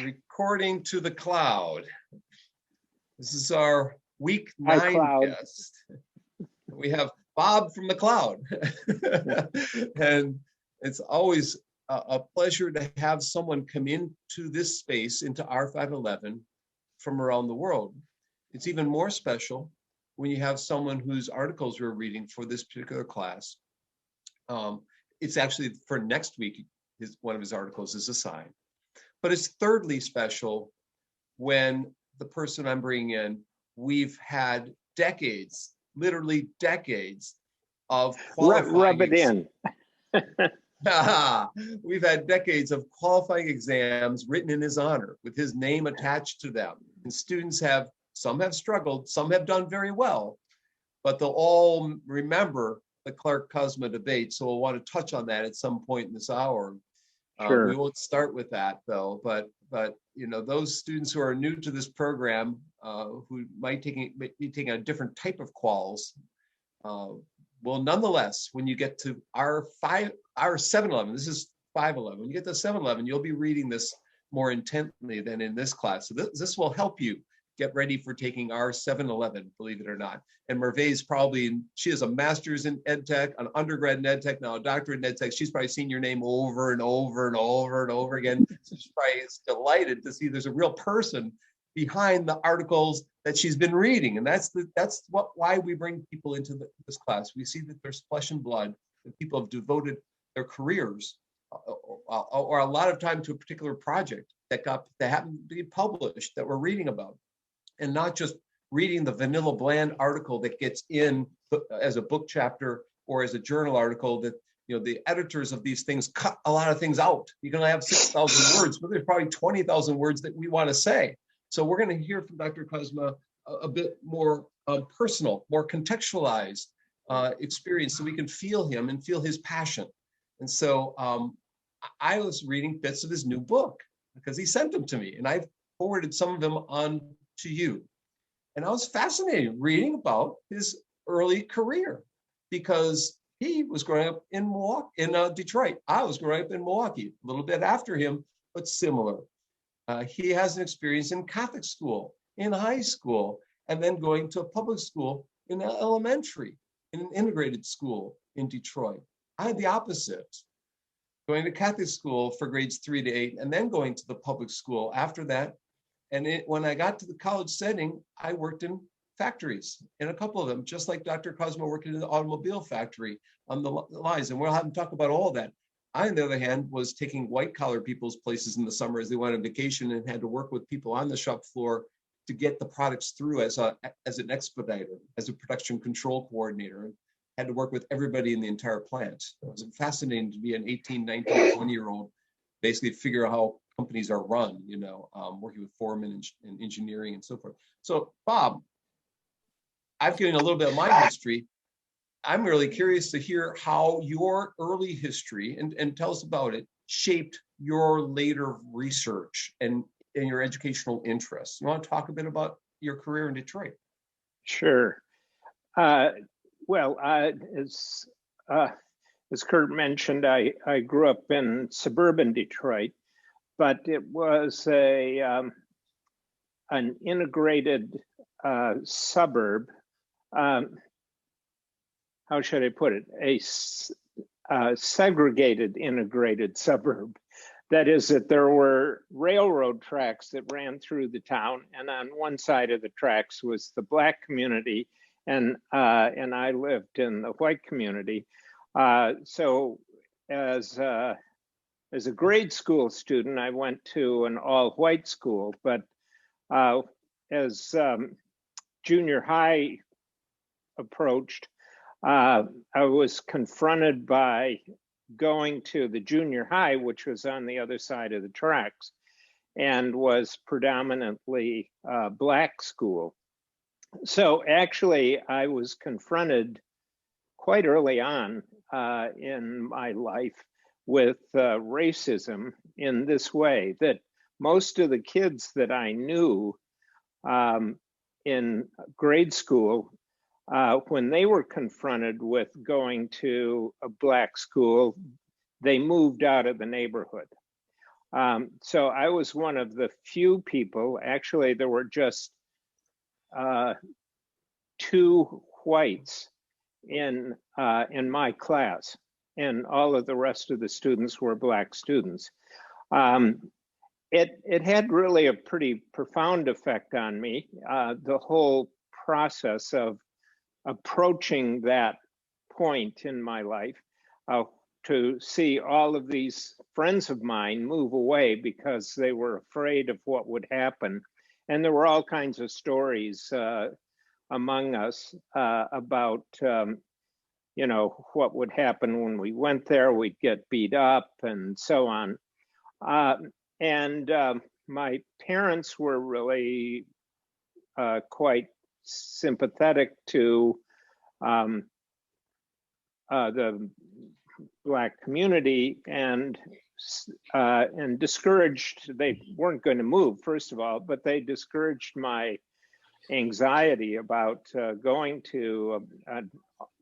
Recording to the cloud. This is our week 9 cloud. guest. We have Bob from the cloud. And it's always a pleasure to have someone come into this space, into R511, from around the world. It's even more special when you have someone whose articles we're reading for this particular class. It's actually for next week, one of his articles is assigned. But it's thirdly special when the person I'm bringing in, we've had decades, literally decades of qualifying. Rub it in. We've had decades of qualifying exams written in his honor with his name attached to them. And students some have struggled, some have done very well, but they'll all remember the Clark-Kozma debate. So we'll want to touch on that at some point in this hour. Sure. We won't start with that though, but those students who are new to this program, who might be taking a different type of quals, will nonetheless, when you get to R711, this is 511, when you get to 711, you'll be reading this more intently than in this class. So this will help you get ready for taking R711, believe it or not. And Merve's she has a master's in ed tech, an undergrad in ed tech, now a doctorate in ed tech. She's probably seen your name over and over and over and over again. So she probably is delighted to see there's a real person behind the articles that she's been reading. And that's why we bring people into this class. We see that there's flesh and blood, that people have devoted their careers or a lot of time to a particular project that happened to be published that we're reading about. And not just reading the vanilla bland article that gets in as a book chapter or as a journal article that, the editors of these things cut a lot of things out. You can only have 6,000 words, but there's probably 20,000 words that we want to say. So we're going to hear from Dr. Kozma a bit more personal, more contextualized experience so we can feel him and feel his passion. And so I was reading bits of his new book because he sent them to me, and I've forwarded some of them on to you. And I was fascinated reading about his early career because he was growing up in Detroit. I was growing up in Milwaukee, a little bit after him, but similar. He has an experience in Catholic school, in high school, and then going to a public school in elementary, in an integrated school in Detroit. I had the opposite, going to Catholic school for grades 3 to 8, and then going to the public school after that. And when I got to the college setting, I worked in factories, in a couple of them, just like Dr. Kozma worked in the automobile factory on the lines. And we'll have him talk about all of that. I, on the other hand, was taking white-collar people's places in the summer as they went on vacation and had to work with people on the shop floor to get the products through as an expediter, as a production control coordinator, and had to work with everybody in the entire plant. It was fascinating to be an 18, 19, 20-year-old, basically figure out how companies are run, working with foremen and engineering and so forth. So, Bob, I've given a little bit of my history. I'm really curious to hear how your early history, and tell us about it, shaped your later research and your educational interests. You want to talk a bit about your career in Detroit? Sure. Well, as Kurt mentioned, I grew up in suburban Detroit, but it was an integrated suburb. How should I put it? A segregated integrated suburb. That is, that there were railroad tracks that ran through the town, and on one side of the tracks was the Black community, and I lived in the white community. So as a grade school student, I went to an all-white school, but as junior high approached, I was confronted by going to the junior high, which was on the other side of the tracks, and was predominantly Black school. So actually, I was confronted quite early on in my life with racism in this way, that most of the kids that I knew in grade school, when they were confronted with going to a Black school, they moved out of the neighborhood. So I was one of the few people, actually there were just two whites in my class, and all of the rest of the students were Black students. It had really a pretty profound effect on me, the whole process of approaching that point in my life, to see all of these friends of mine move away because they were afraid of what would happen. And there were all kinds of stories among us about, you know, what would happen when we went there. We'd get beat up and so on. My parents were really quite sympathetic to the Black community and discouraged. They weren't going to move, first of all, but they discouraged my anxiety about going to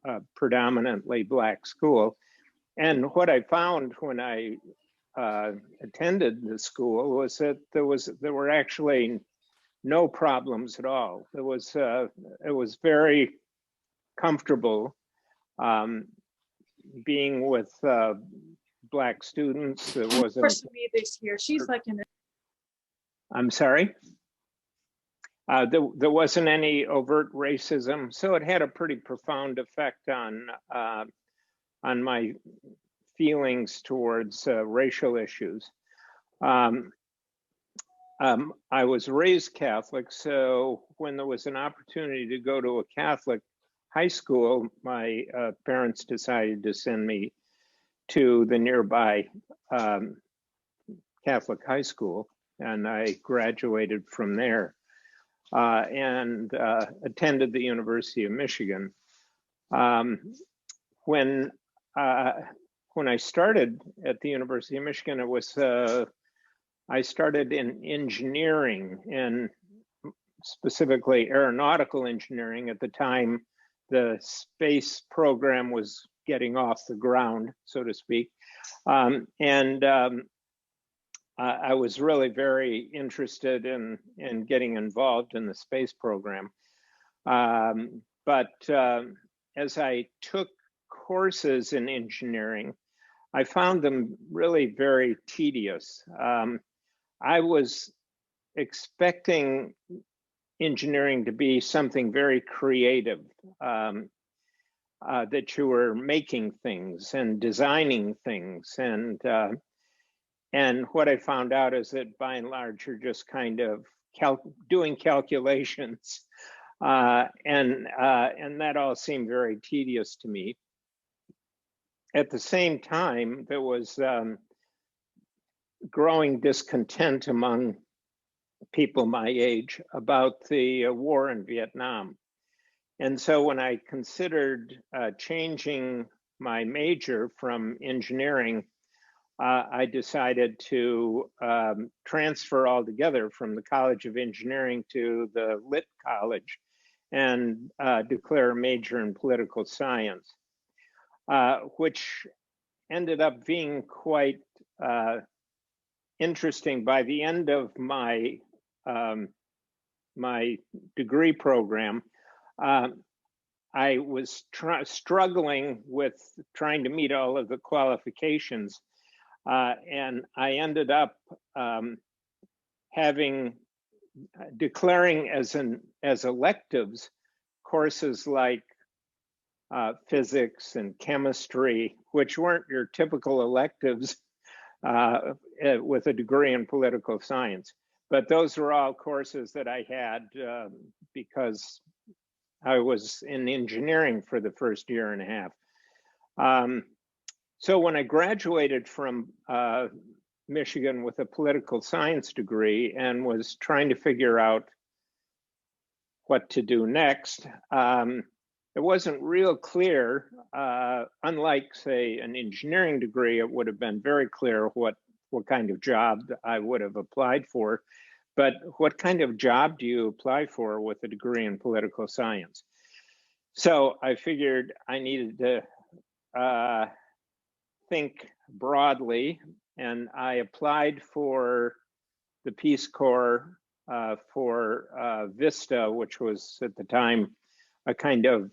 a predominantly Black school. And what I found when I attended the school was that there were actually no problems at all. It was very comfortable being with Black students. There wasn't. Of course, me this year. She's like in. I'm sorry. There wasn't any overt racism, so it had a pretty profound effect on my feelings towards racial issues. I was raised Catholic, so when there was an opportunity to go to a Catholic high school, my parents decided to send me to the nearby Catholic high school, and I graduated from there and attended the University of Michigan. When I started at the University of Michigan, it was I started in engineering, and specifically aeronautical engineering. At the time, the space program was getting off the ground, so to speak. I was really very interested in getting involved in the space program. But as I took courses in engineering, I found them really very tedious. I was expecting engineering to be something very creative, that you were making things and designing things. And what I found out is that by and large, you're just kind of doing calculations. And that all seemed very tedious to me. At the same time, there was growing discontent among people my age about the war in Vietnam. And so when I considered changing my major from engineering, I decided to transfer altogether from the College of Engineering to the Lit College and declare a major in political science, which ended up being quite interesting. By the end of my my degree program, I was struggling with trying to meet all of the qualifications, and I ended up declaring as electives courses like physics and chemistry, which weren't your typical electives with a degree in political science. But those were all courses that I had because I was in engineering for the first year and a half. So when I graduated from Michigan with a political science degree and was trying to figure out what to do next, it wasn't real clear. Unlike, say, an engineering degree, it would have been very clear what kind of job I would have applied for. But what kind of job do you apply for with a degree in political science? So I figured I needed to think broadly and I applied for the Peace Corps for Vista, which was at the time a kind of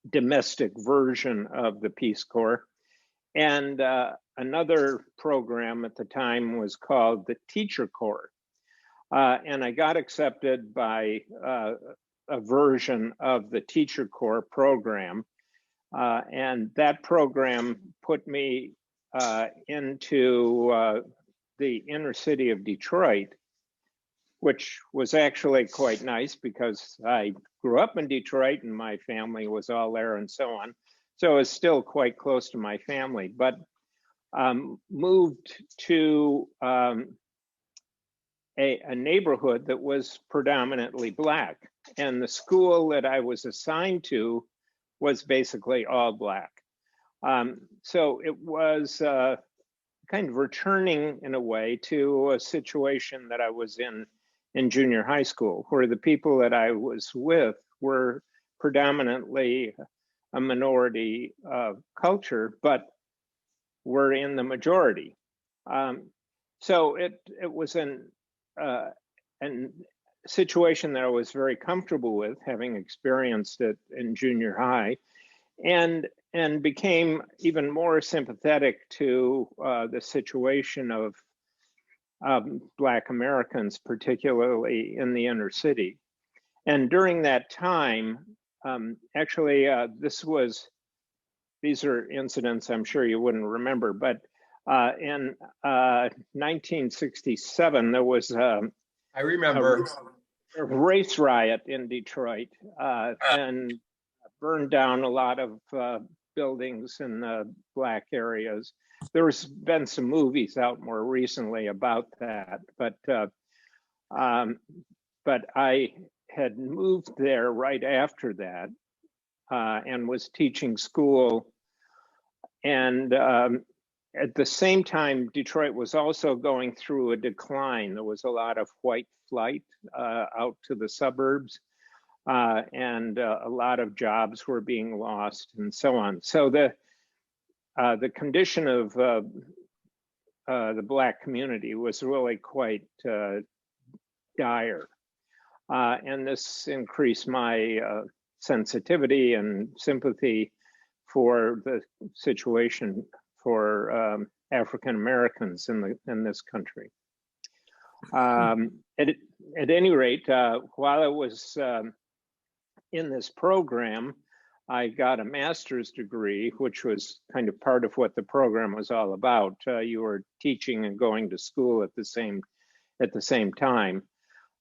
domestic version of the Peace Corps. And another program at the time was called the Teacher Corps. And I got accepted by a version of the Teacher Corps program. And that program put me into the inner city of Detroit, which was actually quite nice because I grew up in Detroit and my family was all there and so on. So I was still quite close to my family, but moved to a neighborhood that was predominantly Black. And the school that I was assigned to was basically all Black. So it was kind of returning in a way to a situation that I was in junior high school, where the people that I was with were predominantly a minority culture, but were in the majority. So it was an situation that I was very comfortable with, having experienced it in junior high, and became even more sympathetic to the situation of Black Americans, particularly in the inner city. And during that time, actually, these are incidents I'm sure you wouldn't remember, but in 1967, there was I remember a race riot in Detroit and burned down a lot of buildings in the Black areas. There's been some movies out more recently about that, but I had moved there right after that and was teaching school. And at the same time, Detroit was also going through a decline. There was a lot of white flight out to the suburbs, and a lot of jobs were being lost and so on. So the condition of the Black community was really quite dire. And this increased my sensitivity and sympathy for the situation for African Americans in this country. At any rate, while I was in this program, I got a master's degree, which was kind of part of what the program was all about. You were teaching and going to school at the same time,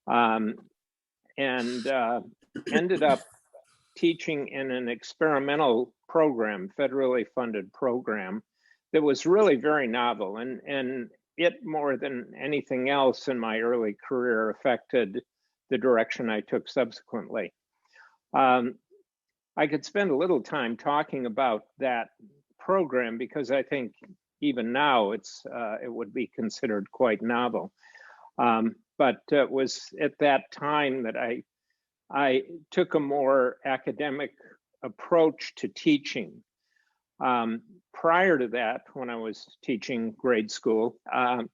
and ended up teaching in an experimental program, federally funded program, that was really very novel, and it, more than anything else in my early career, affected the direction I took subsequently. I could spend a little time talking about that program because I think even now it would be considered quite novel. But it was at that time that I took a more academic approach to teaching. Prior to that, when I was teaching grade school, I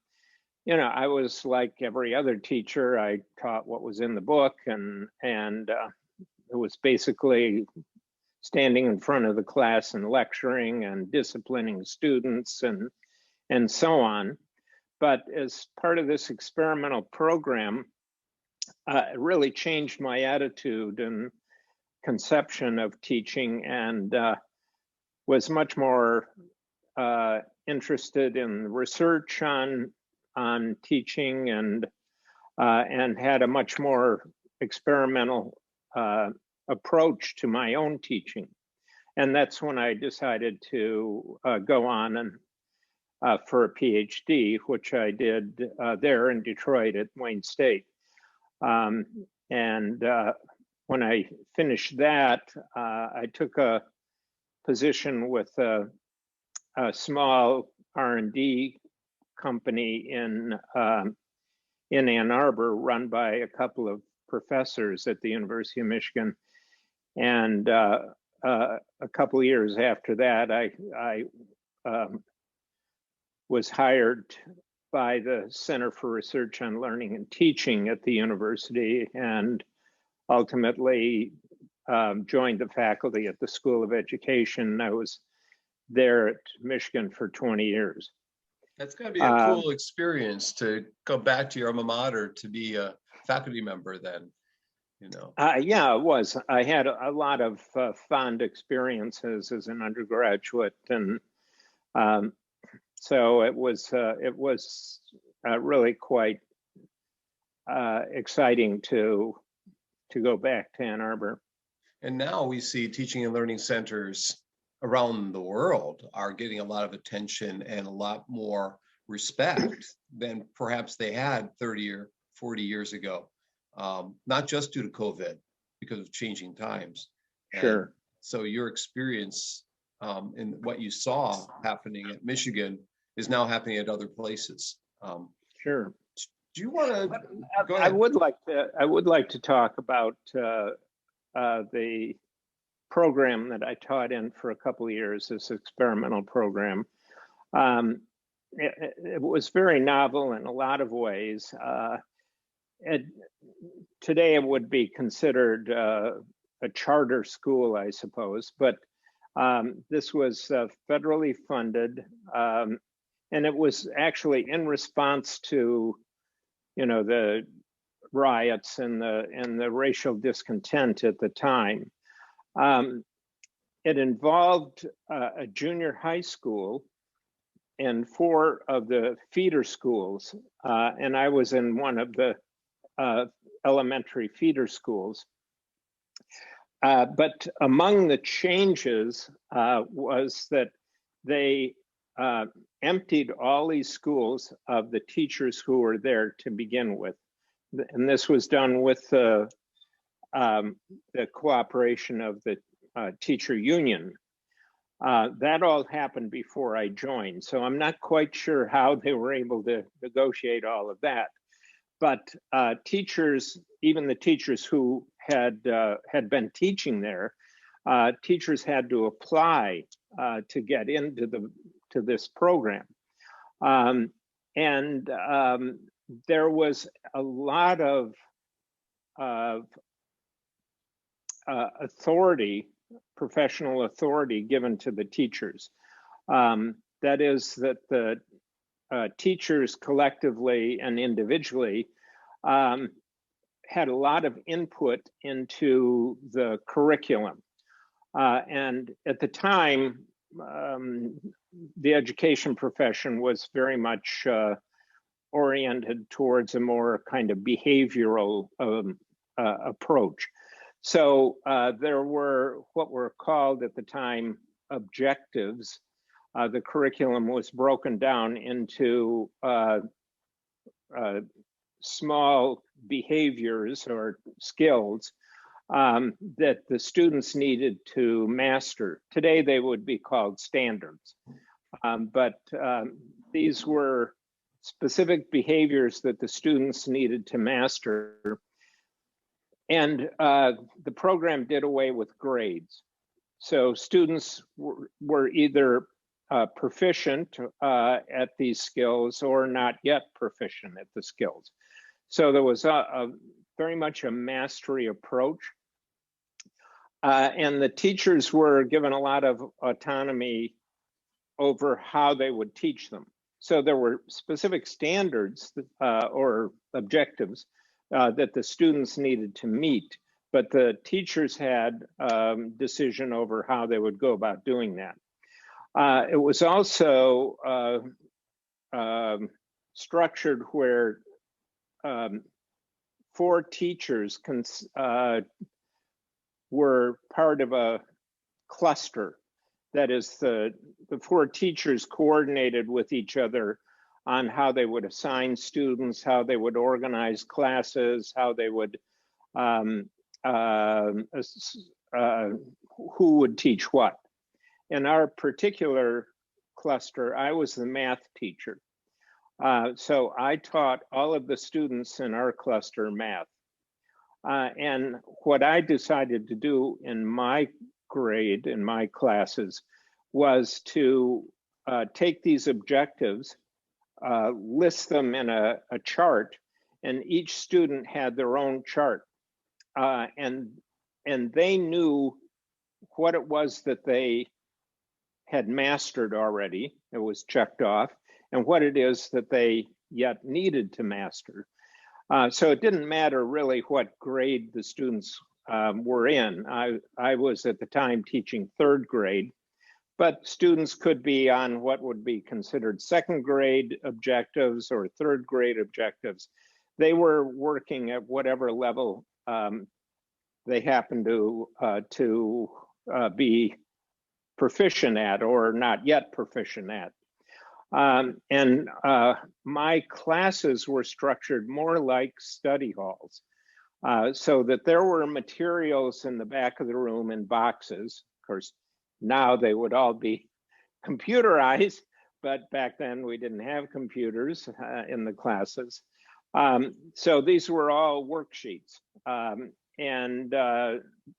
was like every other teacher. I taught what was in the book, and it was basically standing in front of the class and lecturing and disciplining students and so on. But as part of this experimental program, it really changed my attitude and conception of teaching, and was much more interested in research on teaching, and had a much more experimental approach to my own teaching. And that's when I decided to go on and for a PhD, which I did there in Detroit at Wayne State. And when I finished that, I took a position with a small R&D company in Ann Arbor, run by a couple of professors at the University of Michigan. And a couple of years after that, I was hired by the Center for Research on Learning and Teaching at the university, and ultimately joined the faculty at the School of Education. I was there at Michigan for 20 years. That's got to be a cool experience to go back to your alma mater to be a faculty member then, you know. Yeah, it was. I had a lot of fond experiences as an undergraduate, and so it was really quite exciting to go back to Ann Arbor. And now we see teaching and learning centers around the world are getting a lot of attention and a lot more respect than perhaps they had 30 or 40 years ago, not just due to COVID, because of changing times. Sure. And so your experience and what you saw happening at Michigan is now happening at other places. Sure. Do you want to go I ahead? would like to talk about the program that I taught in for a couple of years, this experimental program. It was very novel in a lot of ways. Today it would be considered a charter school, I suppose, but this was federally funded, and it was actually in response to, the riots and the racial discontent at the time. It involved a junior high school and 4 of the feeder schools, and I was in one of the elementary feeder schools. But among the changes was that they emptied all these schools of the teachers who were there to begin with. And this was done with the cooperation of the teacher union. That all happened before I joined, so I'm not quite sure how they were able to negotiate all of that. But teachers, even the teachers who had been teaching there, teachers had to apply to get into this program, and there was a lot of authority, professional authority given to the teachers. That is that the teachers collectively and individually had a lot of input into the curriculum. And at the time, the education profession was very much oriented towards a more kind of behavioral approach. So there were what were called at the time objectives. The curriculum was broken down into small behaviors or skills that the students needed to master. Today they would be called standards, but these were specific behaviors that the students needed to master. And the program did away with grades. So students were either proficient at these skills or not yet proficient at the skills. So there was a very much a mastery approach. And the teachers were given a lot of autonomy over how they would teach them. So there were specific standards or objectives that the students needed to meet, but the teachers had decision over how they would go about doing that. It was also structured where 4 teachers were part of a cluster. That is, the 4 teachers coordinated with each other on how they would assign students, how they would organize classes, how they would, who would teach what. In our particular cluster, I was the math teacher. So I taught all of the students in our cluster math. And what I decided to do in my grade, in my classes, was to take these objectives, list them in a chart, and each student had their own chart. And they knew what it was that they had mastered already, it was checked off, and what it is that they yet needed to master. So it didn't matter really what grade the students were in. I was at the time teaching third grade, but students could be on what would be considered second grade objectives or third grade objectives. They were working at whatever level they happened to be proficient at or not yet proficient at. And my classes were structured more like study halls, so that there were materials in the back of the room in boxes. Of course, now they would all be computerized, but back then we didn't have computers in the classes. So these were all worksheets, and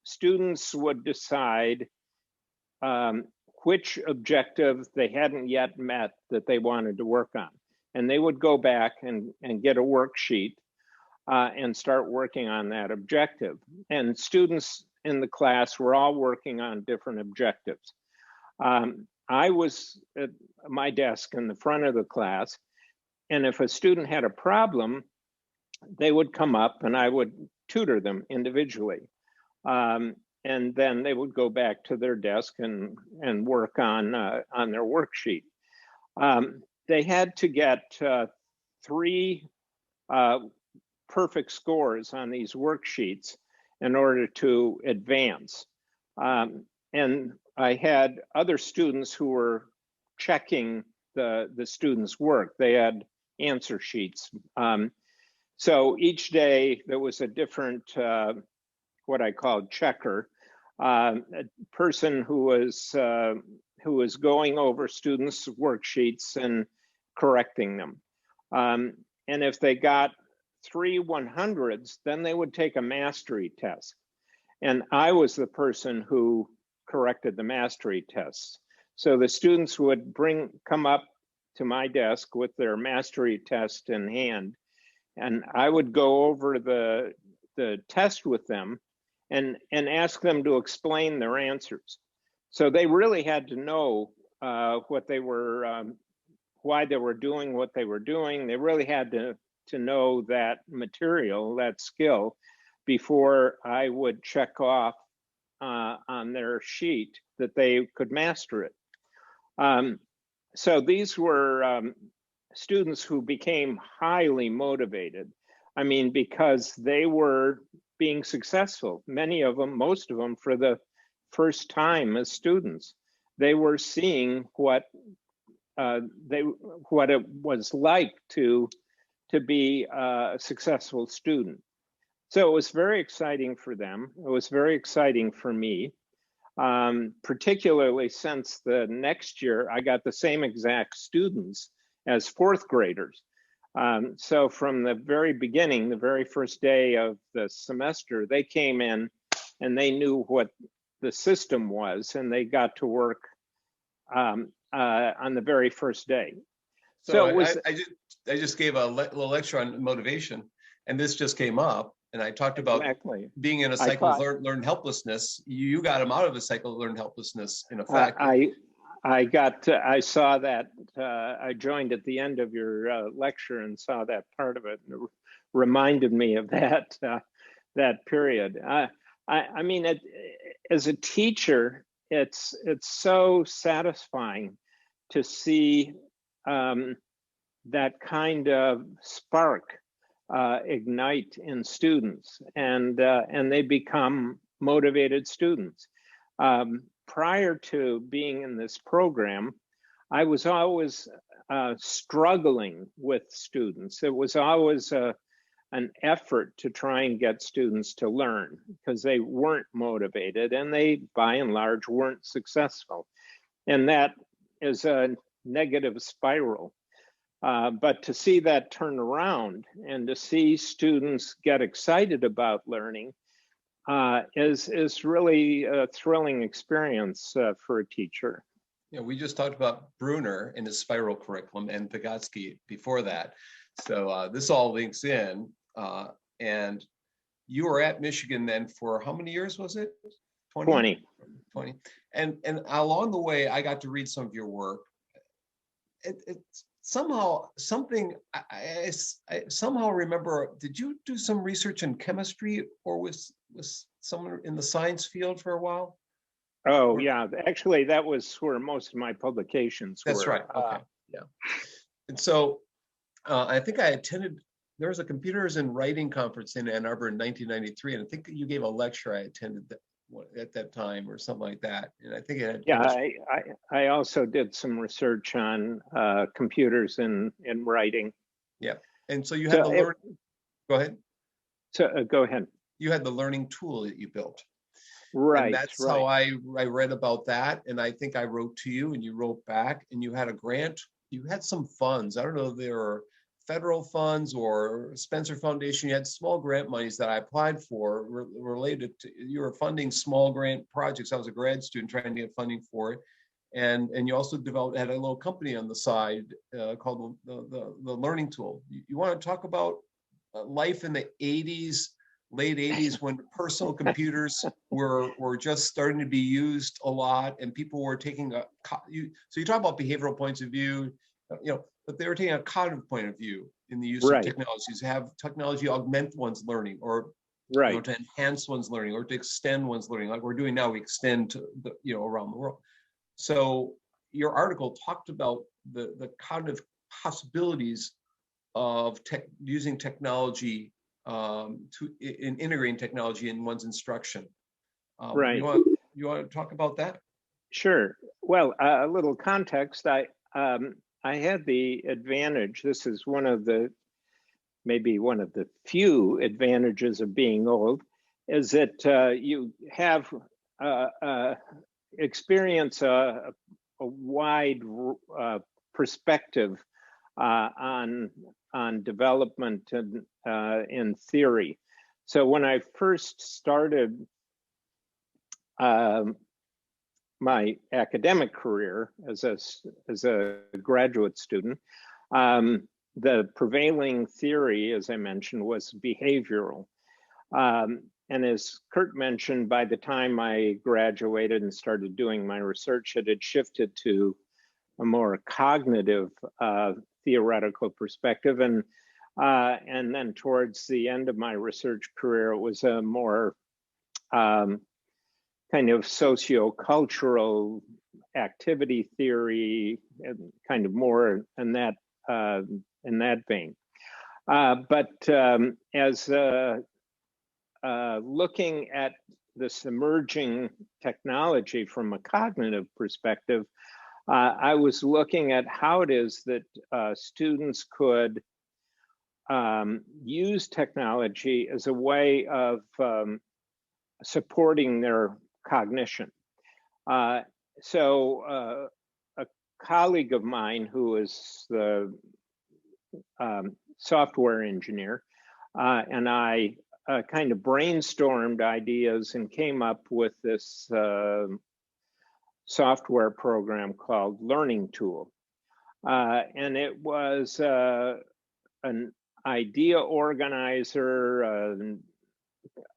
students would decide which objective they hadn't yet met that they wanted to work on. And they would go back and get a worksheet and start working on that objective. And students in the class were all working on different objectives. I was at my desk in the front of the class, and if a student had a problem, they would come up and I would tutor them individually. And then they would go back to their desk and work on their worksheet. They had to get 3 perfect scores on these worksheets in order to advance. And I had other students who were checking the students' work. They had answer sheets. So each day there was a different, what I called checker, a person who was going over students' worksheets and correcting them. And if they got 3 100s, then they would take a mastery test. And I was the person who corrected the mastery tests. So the students would come up to my desk with their mastery test in hand, and I would go over the test with them and ask them to explain their answers. So they really had to know what they were, why they were doing what they were doing. They really had to know that material, that skill, before I would check off on their sheet that they could master it. So these were students who became highly motivated. I mean, because they were being successful, many of them, most of them, for the first time as students. They were seeing what it was like to be a successful student. So it was very exciting for them. It was very exciting for me, particularly since the next year I got the same exact students as 4th graders. So from the very beginning, the very first day of the semester, they came in and they knew what the system was, and they got to work on the very first day. So it was, I just gave a little lecture on motivation, and this just came up, and I talked about being in a cycle of learned helplessness. You got them out of a cycle of learned helplessness, in effect. I saw that. I joined at the end of your lecture and saw that part of it, and it reminded me of that period. I mean, as a teacher, it's so satisfying to see that kind of spark ignite in students, and they become motivated students. Prior to being in this program, I was always struggling with students. It was always an effort to try and get students to learn because they weren't motivated and they, by and large, weren't successful. And that is a negative spiral. But to see that turn around and to see students get excited about learning is really a thrilling experience for a teacher. Yeah, we just talked about Bruner and his spiral curriculum and Vygotsky before that. So this all links in. And you were at Michigan then for how many years was it? 20. 20. And along the way, I got to read some of your work. It's somehow something I somehow remember. Did you do some research in chemistry, or was someone in the science field for a while? Oh, yeah. Actually, that was where most of my publications were. That's right. Okay. Yeah. And so I think I attended, there was a computers and writing conference in Ann Arbor in 1993. And I think you gave a lecture I attended at that time or something like that. And I think it had. Yeah, I also did some research on computers and writing. Yeah. And so you had the learning, go ahead. So go ahead. You had the learning tool that you built. Right. And that's right. how I read about that. And I think I wrote to you and you wrote back and you had a grant. You had some funds. I don't know if they were federal funds or Spencer Foundation. You had small grant monies that I applied for related to, you were funding small grant projects. I was a grad student trying to get funding for it. And you also had a little company on the side called the Learning Tool. You want to talk about life in the 80s, late 80s, when personal computers were just starting to be used a lot and people were taking so you talk about behavioral points of view, but they were taking a cognitive point of view in the use of technologies, have technology augment one's learning or to enhance one's learning or to extend one's learning. Like we're doing now, we extend to around the world. So your article talked about the cognitive possibilities of using technology in integrating technology in one's instruction. Right. You want to talk about that? Sure. Well, a little context. I had the advantage. This is maybe one of the few advantages of being old, is that you have experience a wide perspective on development and in theory. So when I first started my academic career as a graduate student, the prevailing theory, as I mentioned, was behavioral. And as Kurt mentioned, by the time I graduated and started doing my research, it had shifted to a more cognitive theoretical perspective. And then towards the end of my research career, it was a more kind of sociocultural activity theory, and kind of more in that vein. But as looking at this emerging technology from a cognitive perspective, I was looking at how it is that students could use technology as a way of supporting their cognition. So a colleague of mine who is the software engineer and I kind of brainstormed ideas and came up with this software program called Learning Tool. And it was an idea organizer, an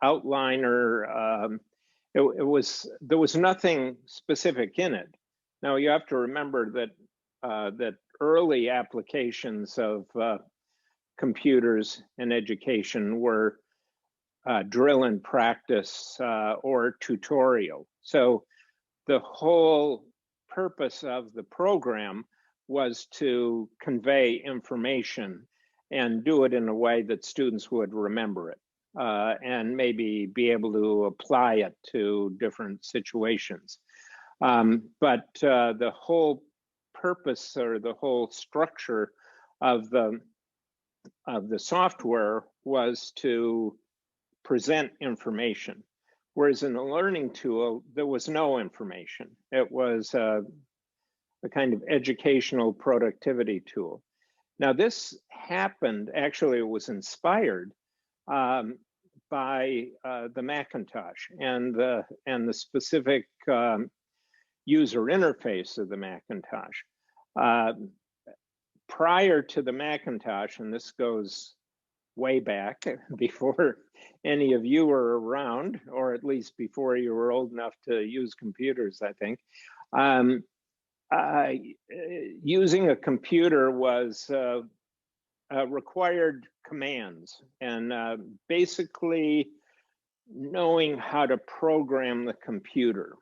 outliner. There was nothing specific in it. Now you have to remember that that early applications of computers in education were drill and practice or tutorial. So the whole purpose of the program was to convey information and do it in a way that students would remember it and maybe be able to apply it to different situations. But the whole purpose or the whole structure of the software was to present information. Whereas in the Learning Tool, there was no information. It was a kind of educational productivity tool. Now this happened, actually it was inspired by the Macintosh and the specific user interface of the Macintosh. Prior to the Macintosh, and this goes way back before any of you were around, or at least before you were old enough to use computers, I think. Using a computer was required commands, and basically knowing how to program the computer.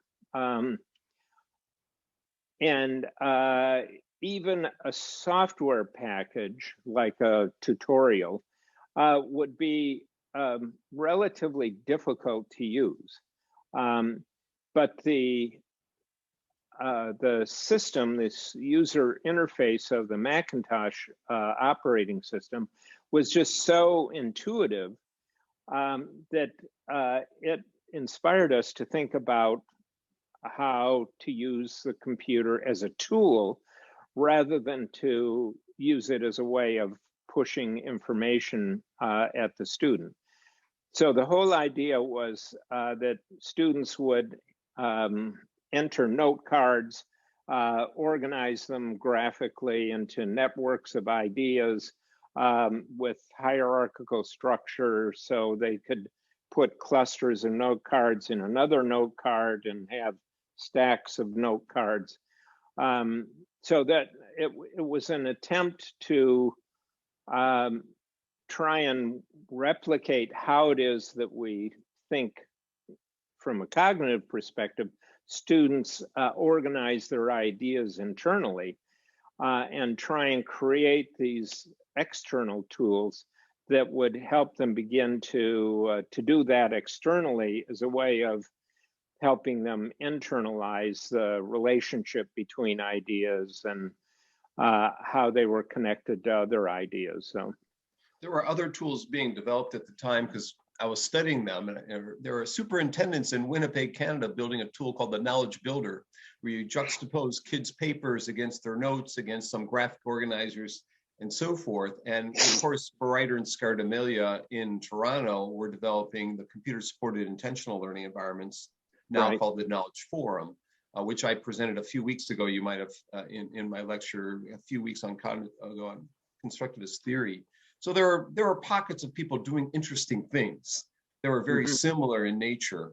Even a software package like a tutorial would be relatively difficult to use. But the system, this user interface of the Macintosh operating system, was just so intuitive that it inspired us to think about how to use the computer as a tool rather than to use it as a way of pushing information at the student. So the whole idea was that students would enter note cards, organize them graphically into networks of ideas with hierarchical structure, so they could put clusters of note cards in another note card and have stacks of note cards. So that it was an attempt to try and replicate how it is that we think from a cognitive perspective, students organize their ideas internally and try and create these external tools that would help them begin to do that externally as a way of helping them internalize the relationship between ideas and how they were connected to other ideas. So there were other tools being developed at the time because I was studying them, and there were superintendents in Winnipeg, Canada, building a tool called the Knowledge Builder, where you juxtapose kids' papers against their notes, against some graphic organizers, and so forth. And of course, Bereiter and Scardamelia in Toronto were developing the computer-supported intentional learning environments, now Right. called the Knowledge Forum, which I presented a few weeks ago. You might have in my lecture a few weeks on constructivist theory. So there are pockets of people doing interesting things. They were very similar in nature,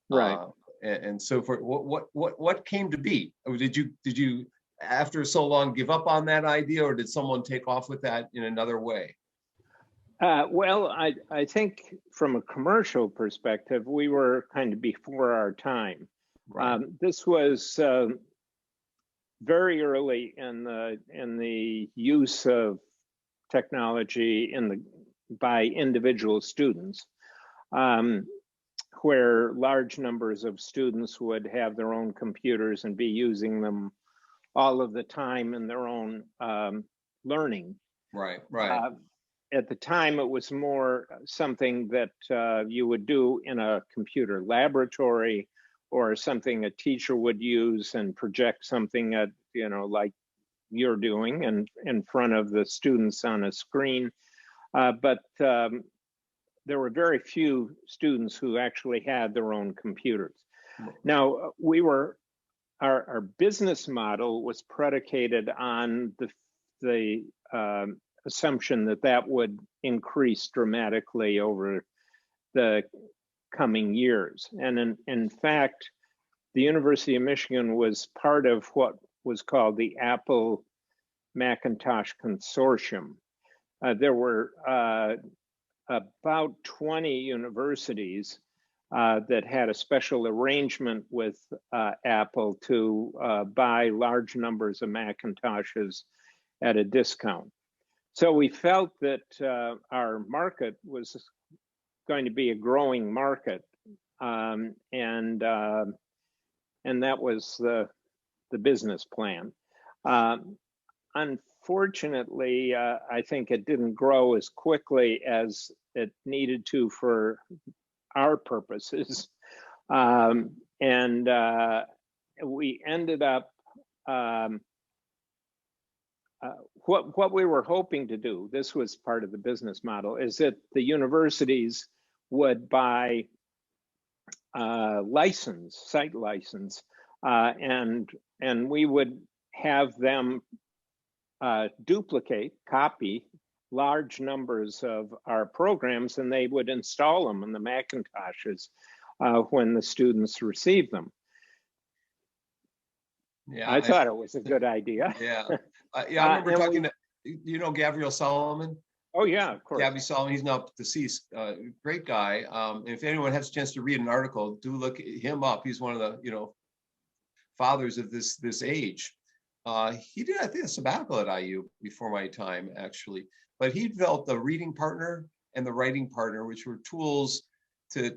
Right. and so forth. What came to be? Did you after so long give up on that idea, or did someone take off with that in another way? Well, I think from a commercial perspective, we were kind of before our time. Right. This was very early in the use of technology by individual students, where large numbers of students would have their own computers and be using them all of the time in their own learning. Right. At the time, it was more something that you would do in a computer laboratory, or something a teacher would use and project something at, like you're doing and in front of the students on a screen. But there were very few students who actually had their own computers. Now, our business model was predicated on the assumption that would increase dramatically over the coming years. And in fact, the University of Michigan was part of what was called the Apple Macintosh Consortium. There were about 20 universities that had a special arrangement with Apple to buy large numbers of Macintoshes at a discount. So we felt that our market was going to be a growing market, and that was the business plan. Unfortunately, I think it didn't grow as quickly as it needed to for our purposes, and we ended up. What we were hoping to do, this was part of the business model, is that the universities would buy site license and we would have them copy large numbers of our programs, and they would install them in the Macintoshes when the students received them. Yeah, I thought it was a good idea. Yeah, I remember and talking to, you know, Gabriel Solomon. Oh yeah, of course. Gabby Solomon, he's now deceased. Great guy. If anyone has a chance to read an article, do look him up. He's one of the, you know, fathers of this age. He did, I think, a sabbatical at IU before my time, actually. But he developed the reading partner and the writing partner, which were tools to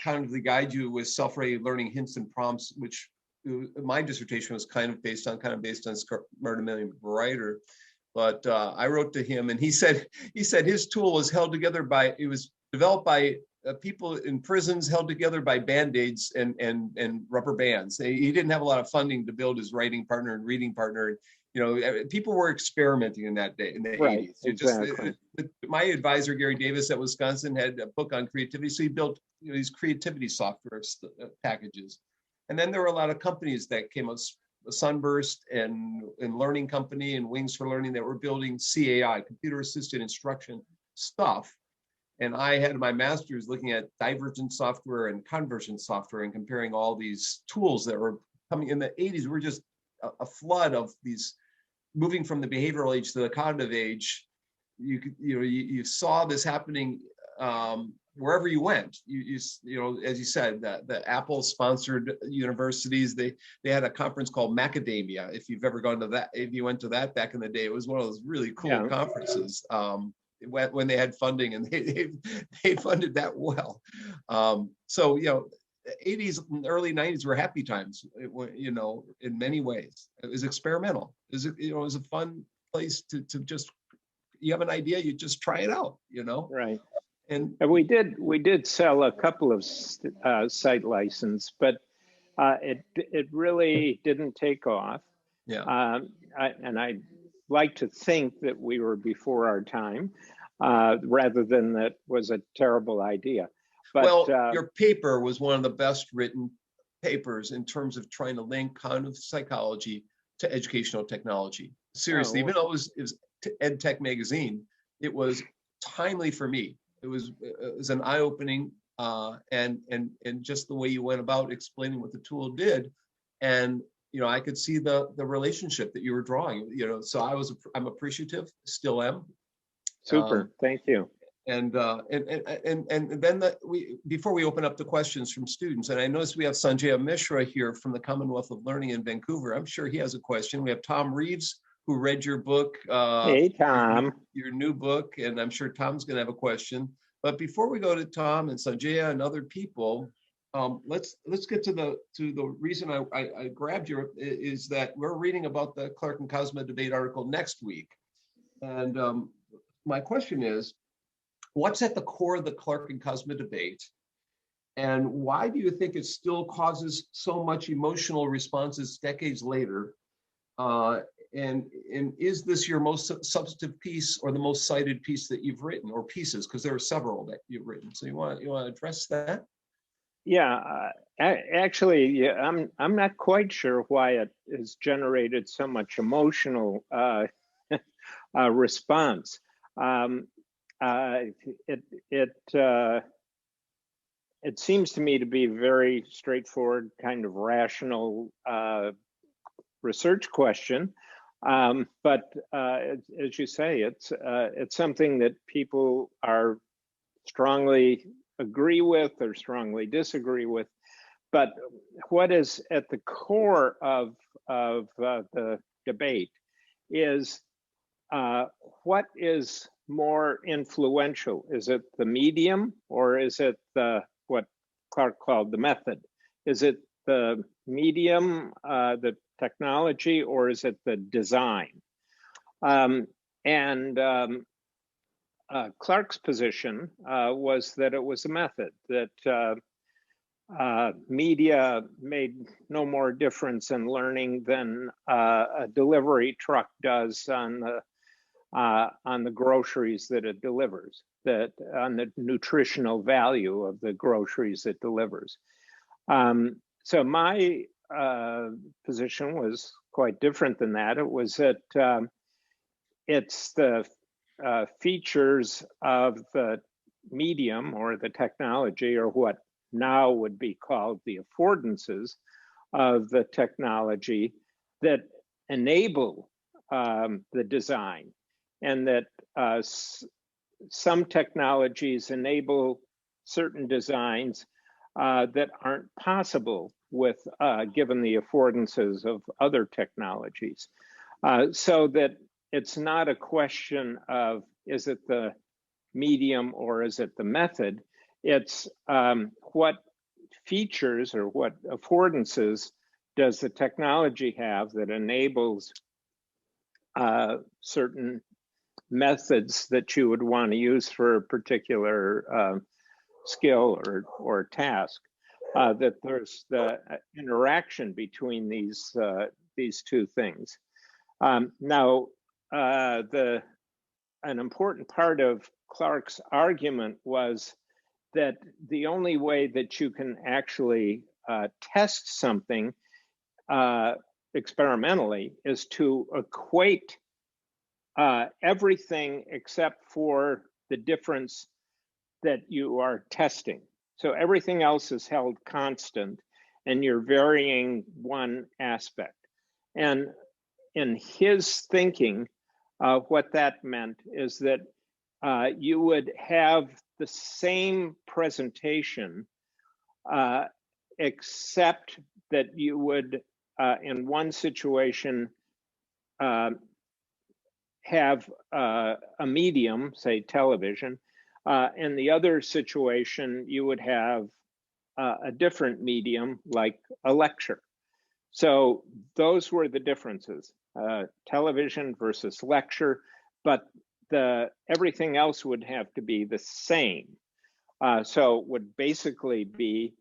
kind of guide you with self-ready learning hints and prompts, which my dissertation was kind of based on Smart Million Writer. But I wrote to him, and he said his tool was held together by, it was developed by people in prisons, held together by Band-Aids and rubber bands. He didn't have a lot of funding to build his writing partner and reading partner. You know, people were experimenting in that day, in the 80s. Exactly. My advisor, Gary Davis at Wisconsin, had a book on creativity. So he built, you know, these creativity software packages. And then there were a lot of companies that came out, Sunburst and Learning Company and Wings for Learning, that were building CAI, computer assisted instruction stuff. And I had my master's looking at divergent software and convergent software and comparing all these tools that were coming in the 80s. We're just a flood of these, moving from the behavioral age to the cognitive age. You saw this happening wherever you went. You know, as you said, the Apple sponsored universities, they had a conference called Macadamia. If you've ever gone to that, if you went to that back in the day, it was one of those really cool conferences. When they had funding, and they funded that well. So, you know, 80s and early 90s were happy times, you know, in many ways. It was experimental. It was a fun place to just, you have an idea, you just try it out, you know? Right. And we did sell a couple of site license, but it really didn't take off. Yeah. I'd like to think that we were before our time, rather than that was a terrible idea. But, well, your paper was one of the best written papers in terms of trying to link cognitive psychology to educational technology. Seriously, even though it was Ed Tech magazine, it was timely for me. It was an eye-opening, and just the way you went about explaining what the tool did, and you know, I could see the relationship that you were drawing. You know, so I'm appreciative, still am. Super, thank you. And then before we open up the questions from students, and I notice we have Sanjaya Mishra here from the Commonwealth of Learning in Vancouver. I'm sure he has a question. We have Tom Reeves, who read your book. Hey, Tom. Your new book, and I'm sure Tom's going to have a question. But before we go to Tom and Sanjaya and other people, let's get to the reason I grabbed you is that we're reading about the Clark and Kozma debate article next week, and my question is, what's at the core of the Clark and Kozma debate, and why do you think it still causes so much emotional responses decades later? And is this your most substantive piece or the most cited piece that you've written, or pieces? Because there are several that you've written. So you want to address that? Yeah, actually, yeah, I'm not quite sure why it has generated so much emotional response. It seems to me to be a very straightforward, kind of rational research question, but as you say, it's something that people are strongly agree with or strongly disagree with. But what is at the core of the debate is what is more influential? Is it the medium, or is it what Clark called the method? Is it the medium, the technology, or is it the design? Clark's position was that it was a method, that media made no more difference in learning than a delivery truck does on the groceries that it delivers, that on the nutritional value of the groceries it delivers. So my position was quite different than that. It was that it's the features of the medium or the technology, or what now would be called the affordances of the technology, that enable the design, and that some technologies enable certain designs that aren't possible with given the affordances of other technologies. So that it's not a question of, is it the medium or is it the method? It's what features or what affordances does the technology have that enables certain methods that you would want to use for a particular skill or task, that there's the interaction between these two things. Now, an important part of Clark's argument was that the only way that you can actually test something experimentally is to equate everything except for the difference that you are testing. So everything else is held constant and you're varying one aspect. And in his thinking, what that meant is that you would have the same presentation, except that you would, in one situation, have a medium, say television. In the other situation, you would have a different medium, like a lecture. So those were the differences, television versus lecture, but everything else would have to be the same. So it would basically be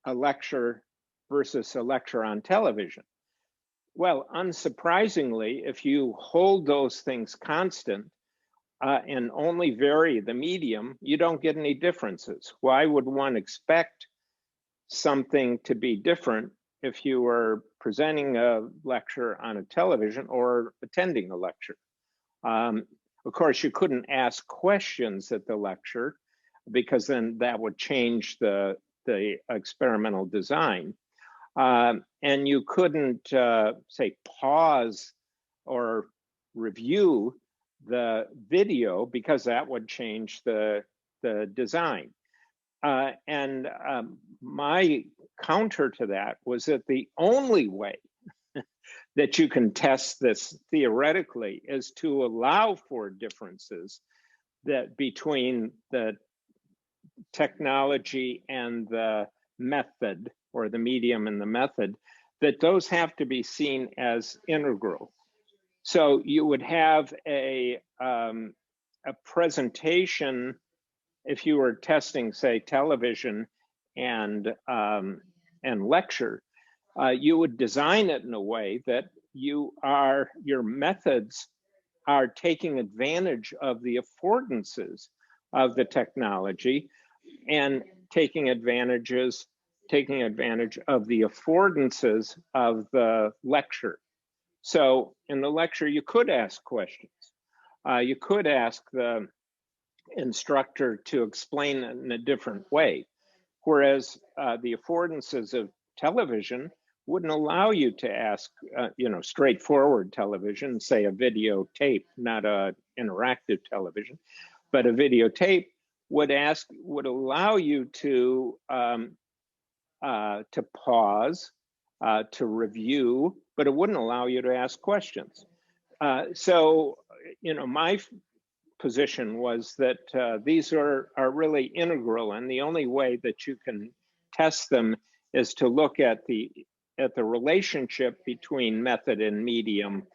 a lecture versus a lecture on television. Well, unsurprisingly, if you hold those things constant and only vary the medium, you don't get any differences. Why would one expect something to be different if you were presenting a lecture on a television or attending a lecture? Of course, you couldn't ask questions at the lecture because then that would change the experimental design. And you couldn't, say, pause or review the video because that would change the design. And my counter to that was that the only way that you can test this theoretically is to allow for differences that between the technology and the method, or the medium and the method, that those have to be seen as integral. So you would have a presentation, if you were testing, say, television and lecture, you would design it in a way that your methods are taking advantage of the affordances of the technology and taking advantage of the affordances of the lecture. So in the lecture, you could ask questions. You could ask the instructor to explain it in a different way, whereas the affordances of television wouldn't allow you to ask, straightforward television, say a videotape, not an interactive television, but a videotape would allow you to pause, to review, but it wouldn't allow you to ask questions. So, my position was that these are really integral, and the only way that you can test them is to look at the relationship between method and medium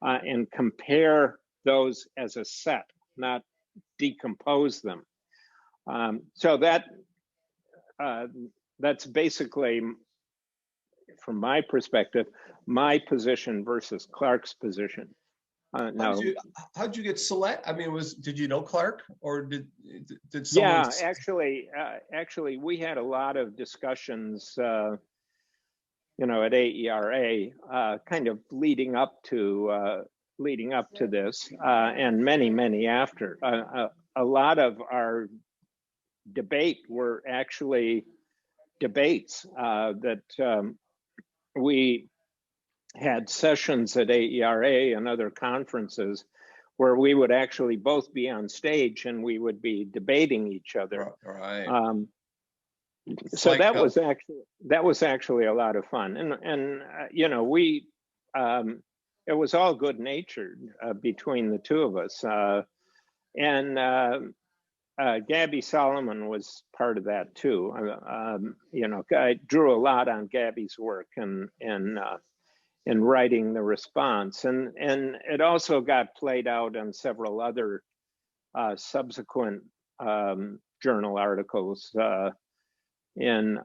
and compare those as a set, not decompose them. So that's basically, from my perspective, my position versus Clark's position. Now, how'd you get select? I mean, did you know Clark, or did someone? Yeah, actually, we had a lot of discussions at AERA, kind of leading up to this, and many after. A lot of our debate were actually debates that we had sessions at AERA and other conferences where we would actually both be on stage and we would be debating each other. Right. So that was actually a lot of fun, and we it was all good natured between the two of us, and Gabby Solomon was part of that too. I drew a lot on Gabby's work and in writing the response, and it also got played out in several other subsequent journal articles in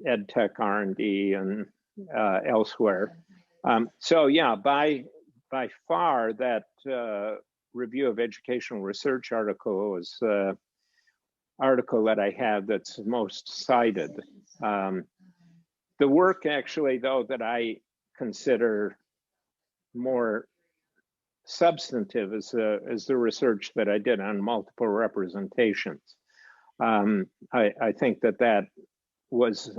EdTech R&D and elsewhere. So yeah, by far that Review of Educational Research article was the article that I have that's most cited. The work actually, though, that I consider more substantive is the research that I did on multiple representations. I think that was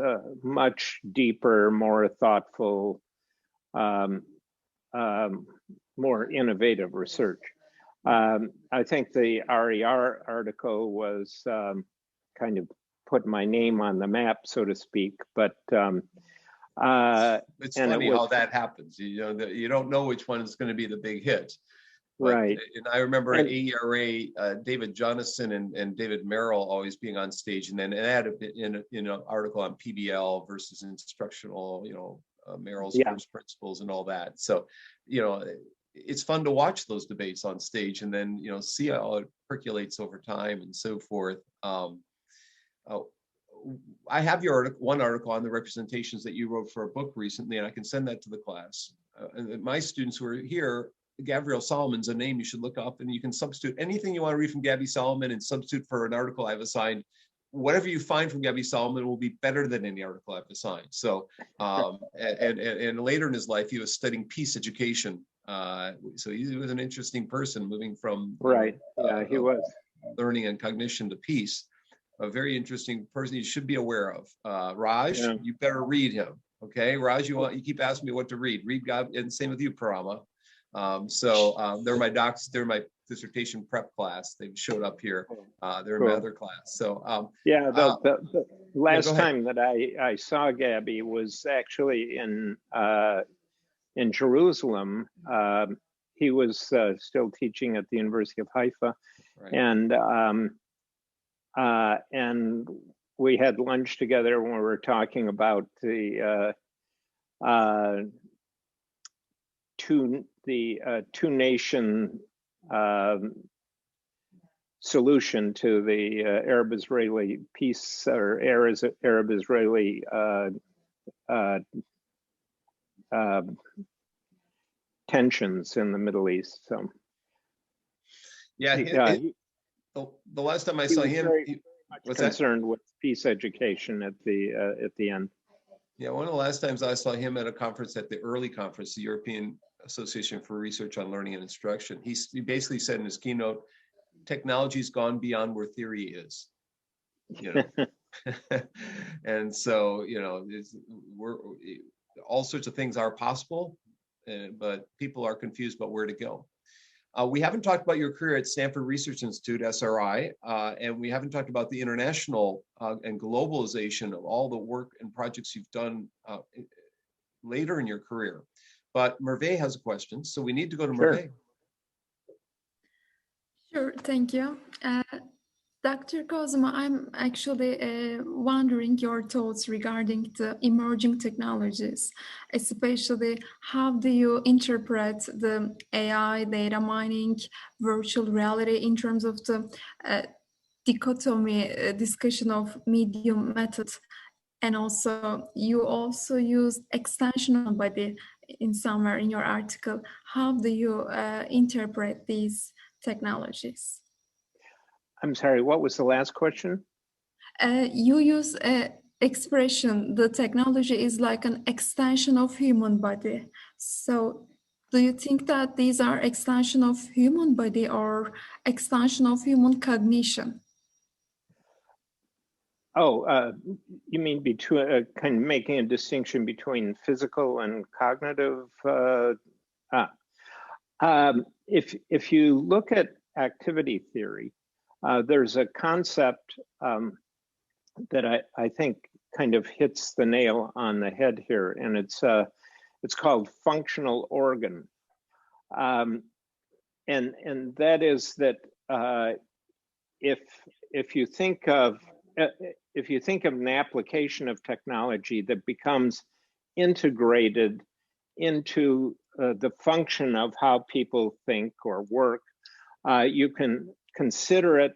much deeper, more thoughtful, more innovative research. I think the RER article was kind of put my name on the map, so to speak, but it's funny how that happens. You don't know which one is going to be the big hit. But, right. And I remember at AERA, David Jonathan and David Merrill always being on stage, and then it had an article on PBL versus instructional, Merrill's first principles and all that. So, it's fun to watch those debates on stage and then, see how it percolates over time and so forth. I have one article on the representations that you wrote for a book recently, and I can send that to the class. And my students who are here, Gabrielle Solomon's a name you should look up, and you can substitute anything you want to read from Gabby Solomon and substitute for an article I've assigned. Whatever you find from Gabby Solomon will be better than any article I've assigned. So, and later in his life, he was studying peace education. So he was an interesting person, moving from he was learning and cognition to peace. A very interesting person you should be aware of. Raj, you better read him. Okay, Raj, you keep asking me what to read. Read God, and same with you, Parama. They're my dissertation prep class. They showed up here. They're in my other class. So the last time that I saw Gabby was actually in Jerusalem. He was still teaching at the University of Haifa, right. And we had lunch together when we were talking about the two-nation solution to the Arab-Israeli peace or Arab-Israeli tensions in the Middle East. So, the last time I saw him, he was concerned with peace education at the end. Yeah, one of the last times I saw him at a conference, at the early conference, the European Association for Research on Learning and Instruction, he basically said in his keynote, technology's gone beyond where theory is. And so, all sorts of things are possible, but people are confused about where to go. We haven't talked about your career at Stanford Research Institute, SRI, and we haven't talked about the international and globalization of all the work and projects you've done later in your career. But Merve has a question, so we need to go to Merve. Sure, thank you. Dr. Kozma, I'm actually wondering your thoughts regarding the emerging technologies, especially how do you interpret the AI, data mining, virtual reality in terms of the dichotomy discussion of medium methods, and also you also use extensional body in somewhere in your article. How do you interpret these technologies? I'm sorry, what was the last question? You use expression, the technology is like an extension of human body. So do you think that these are extension of human body or extension of human cognition? Oh, you mean between kind of making a distinction between physical and cognitive? If you look at activity theory, there's a concept that I think kind of hits the nail on the head here, and it's called functional organ, and that is that if you think of an application of technology that becomes integrated into the function of how people think or work, you can consider it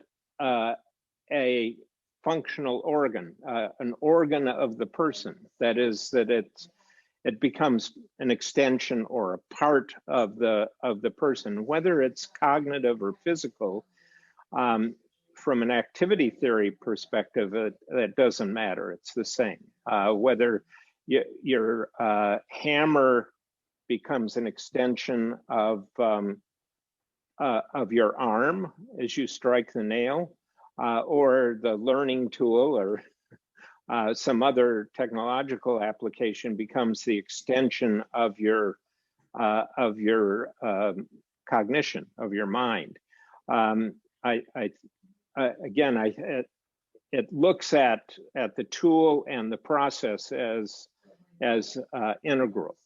a functional organ, an organ of the person. That is, that it becomes an extension or a part of the person, whether it's cognitive or physical. From an activity theory perspective, it doesn't matter. It's the same. Whether your hammer becomes an extension of your arm as you strike the nail, or the learning tool or some other technological application becomes the extension of your cognition, of your mind. It looks at the tool and the process as integral.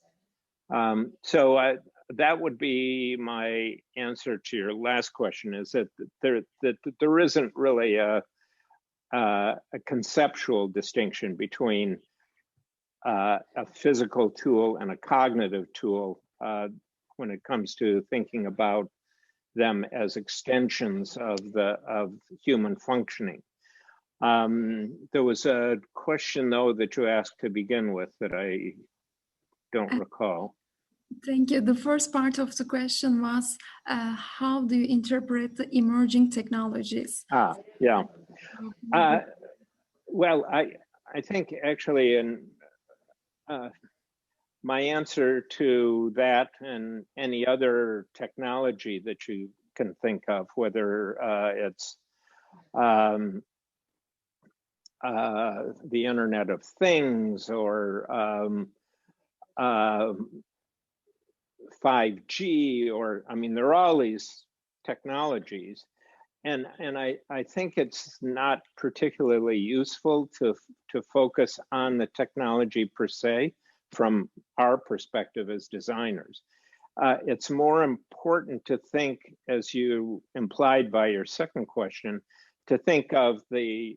So that would be my answer to your last question: is that there isn't really a conceptual distinction between a physical tool and a cognitive tool when it comes to thinking about them as extensions of human functioning. There was a question, though, that you asked to begin with that I don't recall. Thank you. The first part of the question was, how do you interpret the emerging technologies? Yeah. Well, I think actually my answer to that and any other technology that you can think of, whether it's the Internet of Things or 5G, or I mean, there are all these technologies, and I think it's not particularly useful to focus on the technology per se from our perspective as designers. It's more important to think, as you implied by your second question, to think of the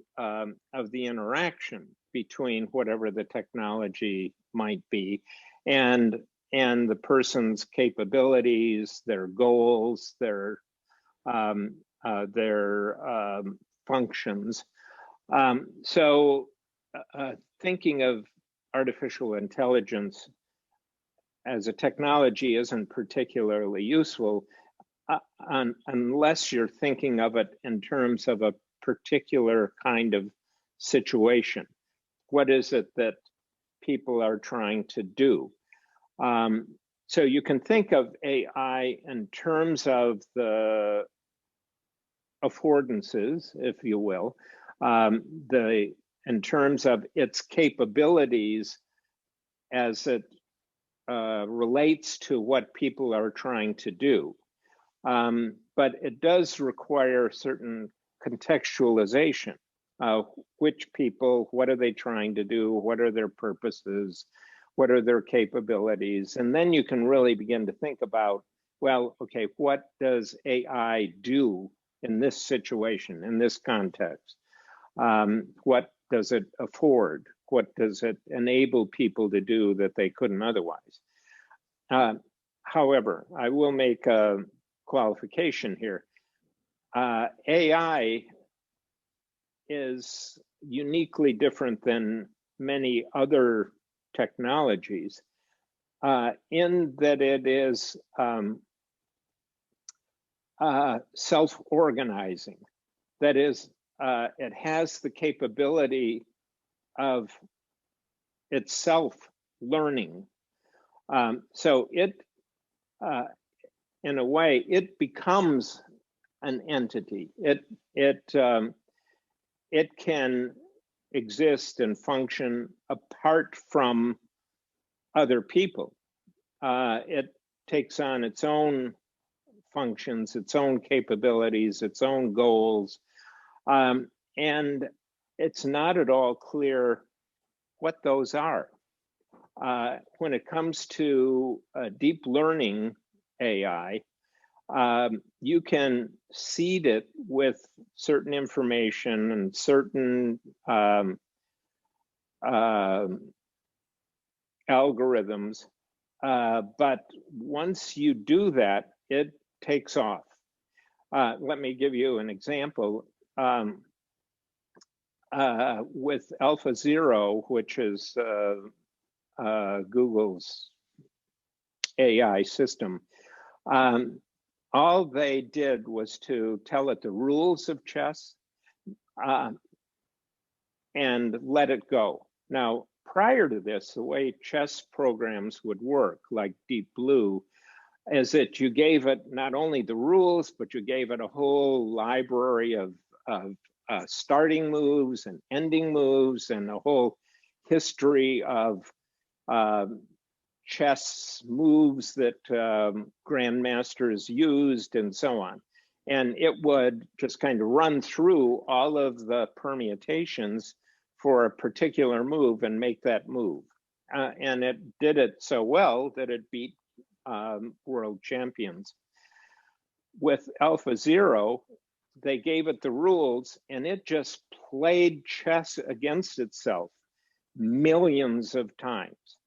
interaction between whatever the technology might be and the person's capabilities, their goals, their functions. So thinking of artificial intelligence as a technology isn't particularly useful unless you're thinking of it in terms of a particular kind of situation. What is it that people are trying to do? So you can think of AI in terms of the affordances, if you will, in terms of its capabilities as it relates to what people are trying to do. But it does require certain contextualization. Which people, what are they trying to do? What are their purposes? What are their capabilities? And then you can really begin to think about, well, okay, what does AI do in this situation, in this context? What does it afford? What does it enable people to do that they couldn't otherwise? However, I will make a qualification here. AI is uniquely different than many other technologies in that it is self-organizing. That is, it has the capability of itself learning. So it, in a way, it becomes an entity. It can exist and function apart from other people. It takes on its own functions, its own capabilities, its own goals. And it's not at all clear what those are. When it comes to deep learning AI, you can seed it with certain information and certain algorithms. But once you do that, it takes off. Let me give you an example. With AlphaZero, which is Google's AI system, all they did was to tell it the rules of chess and let it go. Now, prior to this, the way chess programs would work, like Deep Blue, is that you gave it not only the rules, but you gave it a whole library of starting moves and ending moves and a whole history of chess moves that grandmasters used and so on. And it would just kind of run through all of the permutations for a particular move and make that move. And it did it so well that it beat world champions. With AlphaZero, they gave it the rules and it just played chess against itself millions of times.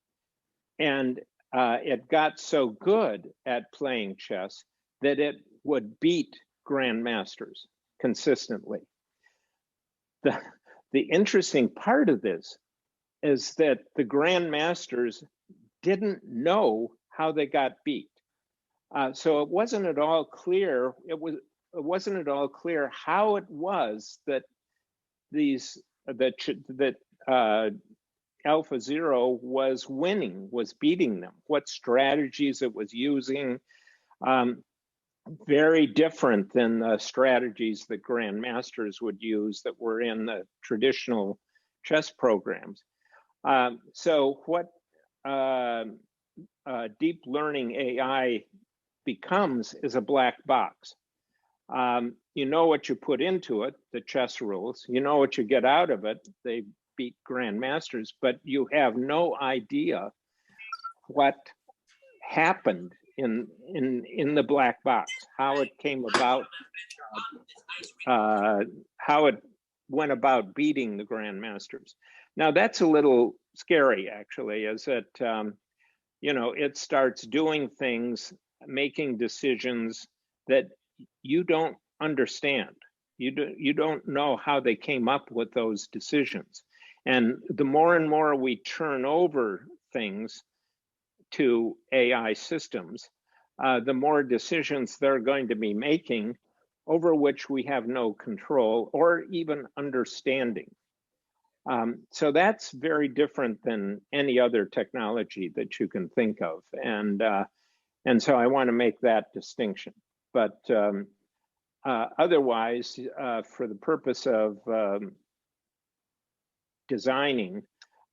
And it got so good at playing chess that it would beat grandmasters consistently. The interesting part of this is that the grandmasters didn't know how they got beat. So it wasn't at all clear. It wasn't at all clear how it was that AlphaZero was winning, was beating them, what strategies it was using. Very different than the strategies that grandmasters would use that were in the traditional chess programs. So what deep learning AI becomes is a black box. You know what you put into it, the chess rules, you know what you get out of it, they beat grandmasters, but you have no idea what happened in the black box, how it came about, how it went about beating the grandmasters. Now that's a little scary, actually, is that it starts doing things, making decisions that you don't understand. You don't know how they came up with those decisions. And the more and more we turn over things to AI systems, the more decisions they're going to be making over which we have no control or even understanding. So that's very different than any other technology that you can think of. And so I want to make that distinction. But otherwise, for the purpose of designing,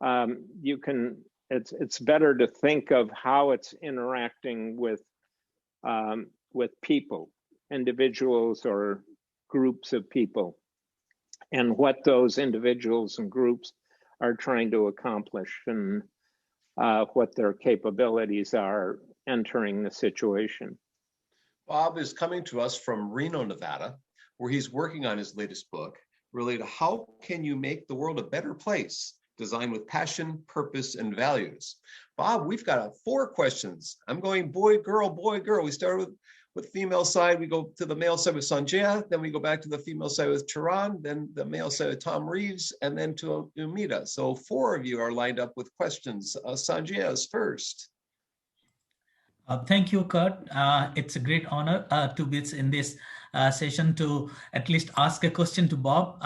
it's better to think of how it's interacting with people, individuals or groups of people, and what those individuals and groups are trying to accomplish and what their capabilities are entering the situation. Bob is coming to us from Reno, Nevada, where he's working on his latest book related to how can you make the world a better place, designed with passion, purpose, and values. Bob, we've got 4 questions. I'm going boy, girl, boy, girl. We started with female side, we go to the male side with Sanjaya, then we go back to the female side with Tehran, then the male side with Tom Reeves, and then to Umida. So 4 of you are lined up with questions. Sanjaya is first. Thank you, Kurt. It's a great honor to be in this session to at least ask a question to Bob,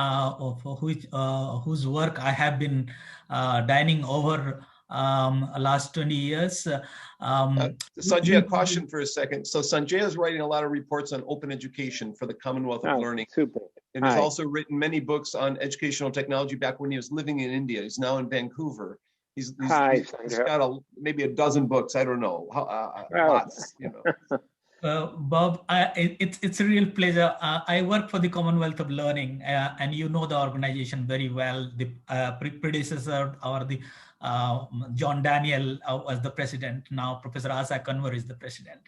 for whose work I have been dining over last 20 years. Sanjay, a caution for a second. So Sanjay is writing a lot of reports on open education for the Commonwealth of Learning. Super. And he's also written many books on educational technology back when he was living in India. He's now in Vancouver. He's got maybe a dozen books. I don't know, lots. You know. Bob, it's a real pleasure. I work for the Commonwealth of Learning, and you know the organization very well. The predecessor, or the John Daniel was the president. Now Professor Asa Kanwar is the president.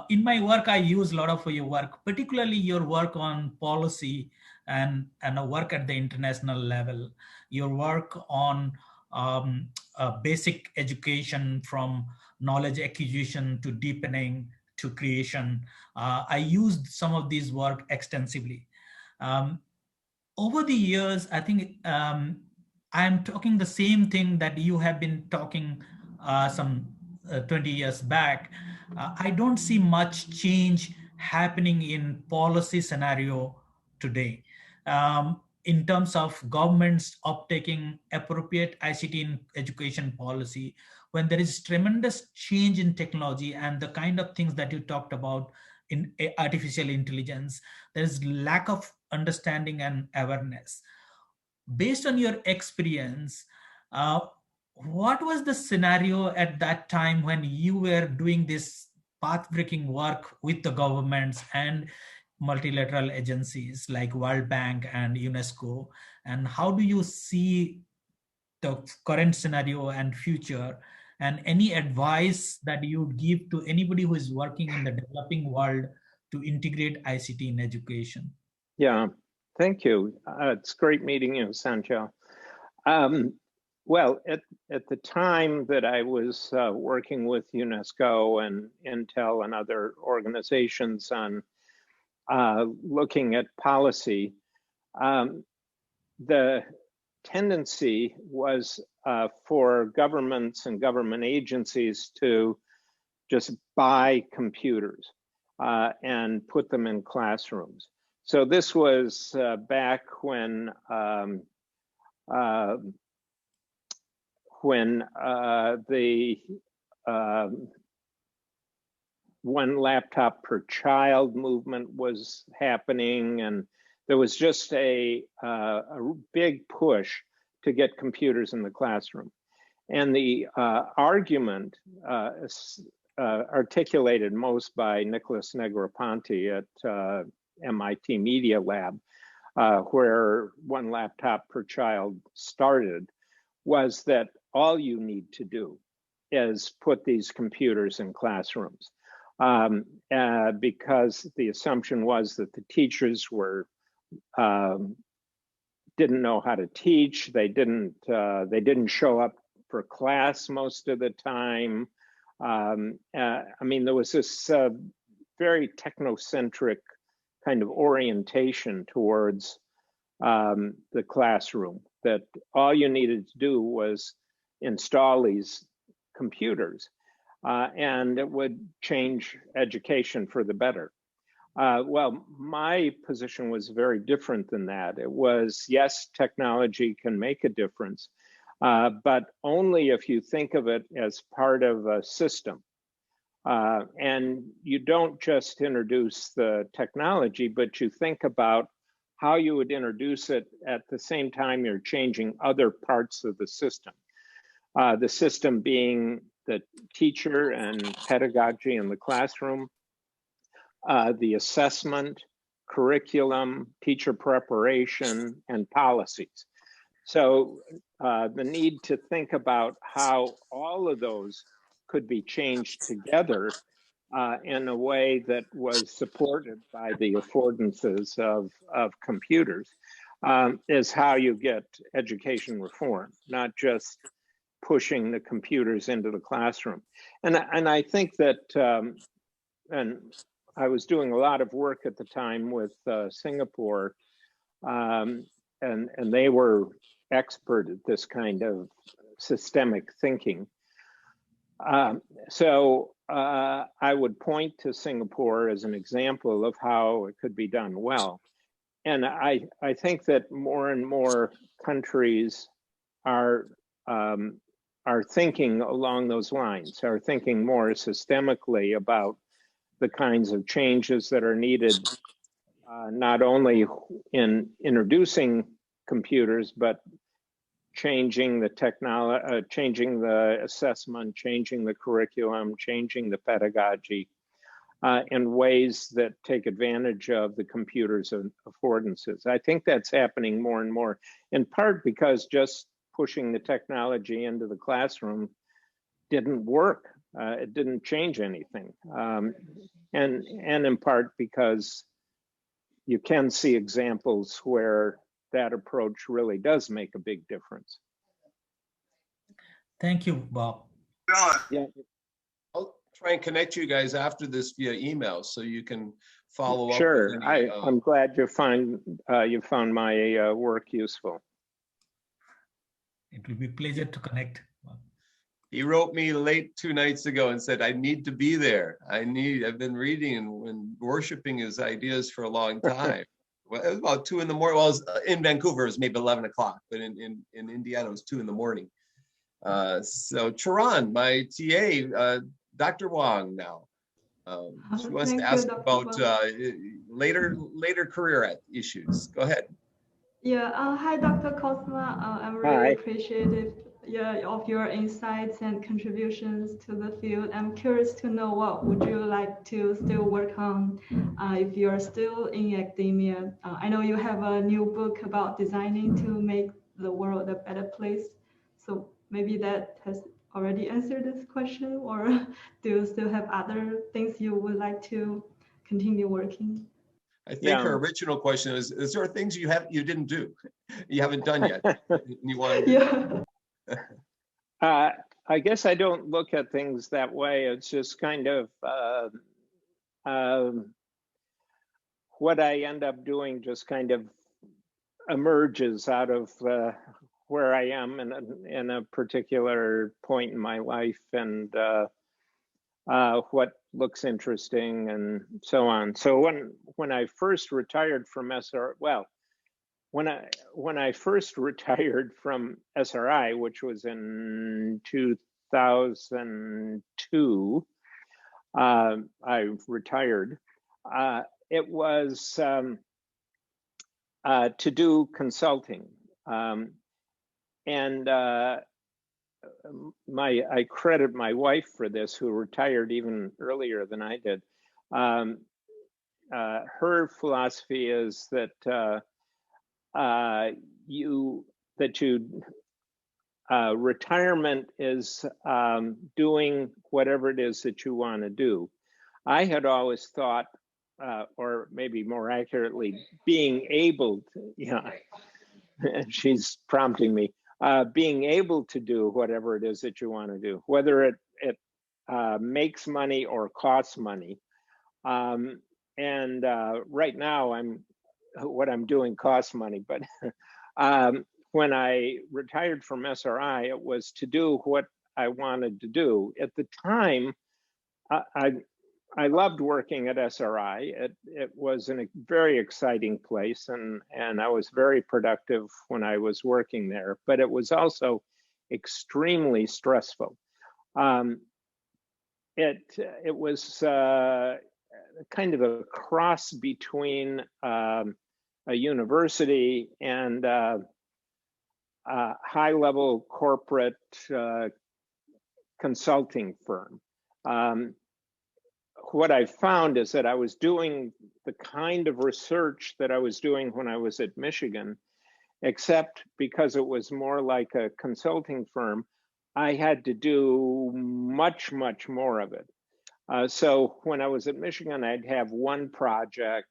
In my work, I use a lot of your work, particularly your work on policy and work at the international level. Your work on basic education, from knowledge acquisition to deepening to creation. I used some of these work extensively. Over the years, I think I'm talking the same thing that you have been talking some 20 years back. I don't see much change happening in policy scenario today. In terms of governments uptaking appropriate ICT in education policy, when there is tremendous change in technology and the kind of things that you talked about in artificial intelligence, there is lack of understanding and awareness. Based on your experience, what was the scenario at that time when you were doing this path-breaking work with the governments and multilateral agencies like World Bank and UNESCO? And how do you see the current scenario and future? And any advice that you would give to anybody who is working in the developing world to integrate ICT in education? Yeah, thank you. It's great meeting you, Sanjay. Well, at the time that I was working with UNESCO and Intel and other organizations on looking at policy, the tendency was for governments and government agencies to just buy computers and put them in classrooms. So this was back when the one laptop per child movement was happening, and there was just a big push to get computers in the classroom. And the argument articulated most by Nicholas Negroponte at MIT Media Lab, where one laptop per child started, was that all you need to do is put these computers in classrooms. Because the assumption was that the teachers were didn't know how to teach. They didn't show up for class most of the time. I mean, there was this very technocentric kind of orientation towards the classroom, that all you needed to do was install these computers and it would change education for the better. Well, my position was very different than that. It was, yes, technology can make a difference, but only if you think of it as part of a system. And you don't just introduce the technology, but you think about how you would introduce it at the same time you're changing other parts of the system. The system being the teacher and pedagogy in the classroom, the assessment, curriculum, teacher preparation, and policies. So the need to think about how all of those could be changed together in a way that was supported by the affordances of computers is how you get education reform, not just pushing the computers into the classroom. And I think that, and I was doing a lot of work at the time with Singapore, and they were expert at this kind of systemic thinking. So I would point to Singapore as an example of how it could be done well. And I think that more and more countries are thinking along those lines, are thinking more systemically about the kinds of changes that are needed, not only in introducing computers, but changing the technology, changing the assessment, changing the curriculum, changing the pedagogy in ways that take advantage of the computer's affordances. I think that's happening more and more, in part because just pushing the technology into the classroom didn't work. It didn't change anything. And in part because you can see examples where that approach really does make a big difference. Thank you, Bob. Yeah. I'll try and connect you guys after this via email so you can follow up. Sure, with any, I'm glad you found my work useful. It will be a pleasure to connect. He wrote me late 2 nights ago and said, I need to be there. I've been reading and worshiping his ideas for a long time. Well, it was about 2 in the morning. Well, it was, in Vancouver, it was maybe 11 o'clock, but in Indiana, it was 2 in the morning. So Charan, my TA, Dr. Wong now. She wants to ask about later career issues. Go ahead. Yeah, hi, Dr. Kozma. I'm really appreciative of your insights and contributions to the field. I'm curious to know what would you like to still work on if you're still in academia. I know you have a new book about designing to make the world a better place. So maybe that has already answered this question, or do you still have other things you would like to continue working? I think her original question is there things you didn't do, you haven't done yet, you want to do? Yeah. I guess I don't look at things that way. It's just kind of what I end up doing just kind of emerges out of where I am in a particular point in my life, and what looks interesting and so on. So when I first retired from when I first retired from SRI, which was in 2002, I retired. It was to do consulting, and I credit my wife for this, who retired even earlier than I did. Her philosophy is that retirement is doing whatever it is that you want to do. I had always thought, or maybe more accurately, being able to, she's prompting me, being able to do whatever it is that you want to do, whether it makes money or costs money. And right now, what I'm doing costs money, but when I retired from SRI, it was to do what I wanted to do. At the time, I loved working at SRI. It was a very exciting place, and I was very productive when I was working there, but it was also extremely stressful. It was kind of a cross between a university and high-level corporate consulting firm. What I found is that I was doing the kind of research that I was doing when I was at Michigan, except because it was more like a consulting firm, I had to do much, much more of it. So when I was at Michigan, I'd have one project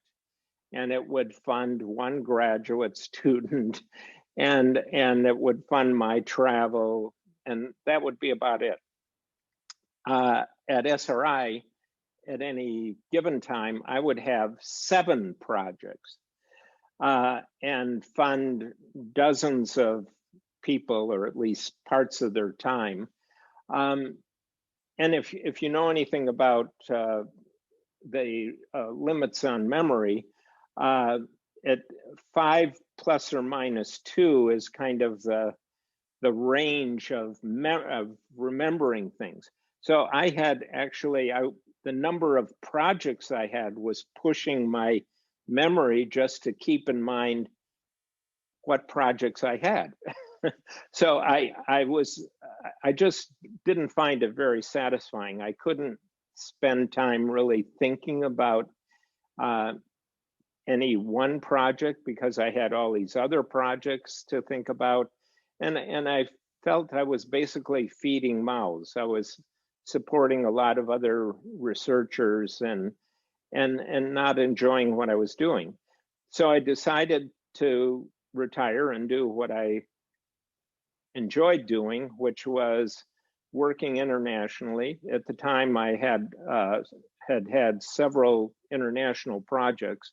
and it would fund one graduate student, and it would fund my travel, and that would be about it. At SRI, at any given time, I would have 7 projects and fund dozens of people, or at least parts of their time. and if you know anything about the limits on memory, at 5 plus or minus 2 is kind of the range of remembering things. So I had actually, the number of projects I had was pushing my memory just to keep in mind what projects I had. So I just didn't find it very satisfying. I couldn't spend time really thinking about any one project because I had all these other projects to think about. And I felt I was basically feeding mouths. I was supporting a lot of other researchers and not enjoying what I was doing. So I decided to retire and do what I enjoyed doing, which was working internationally. At the time, I had several international projects.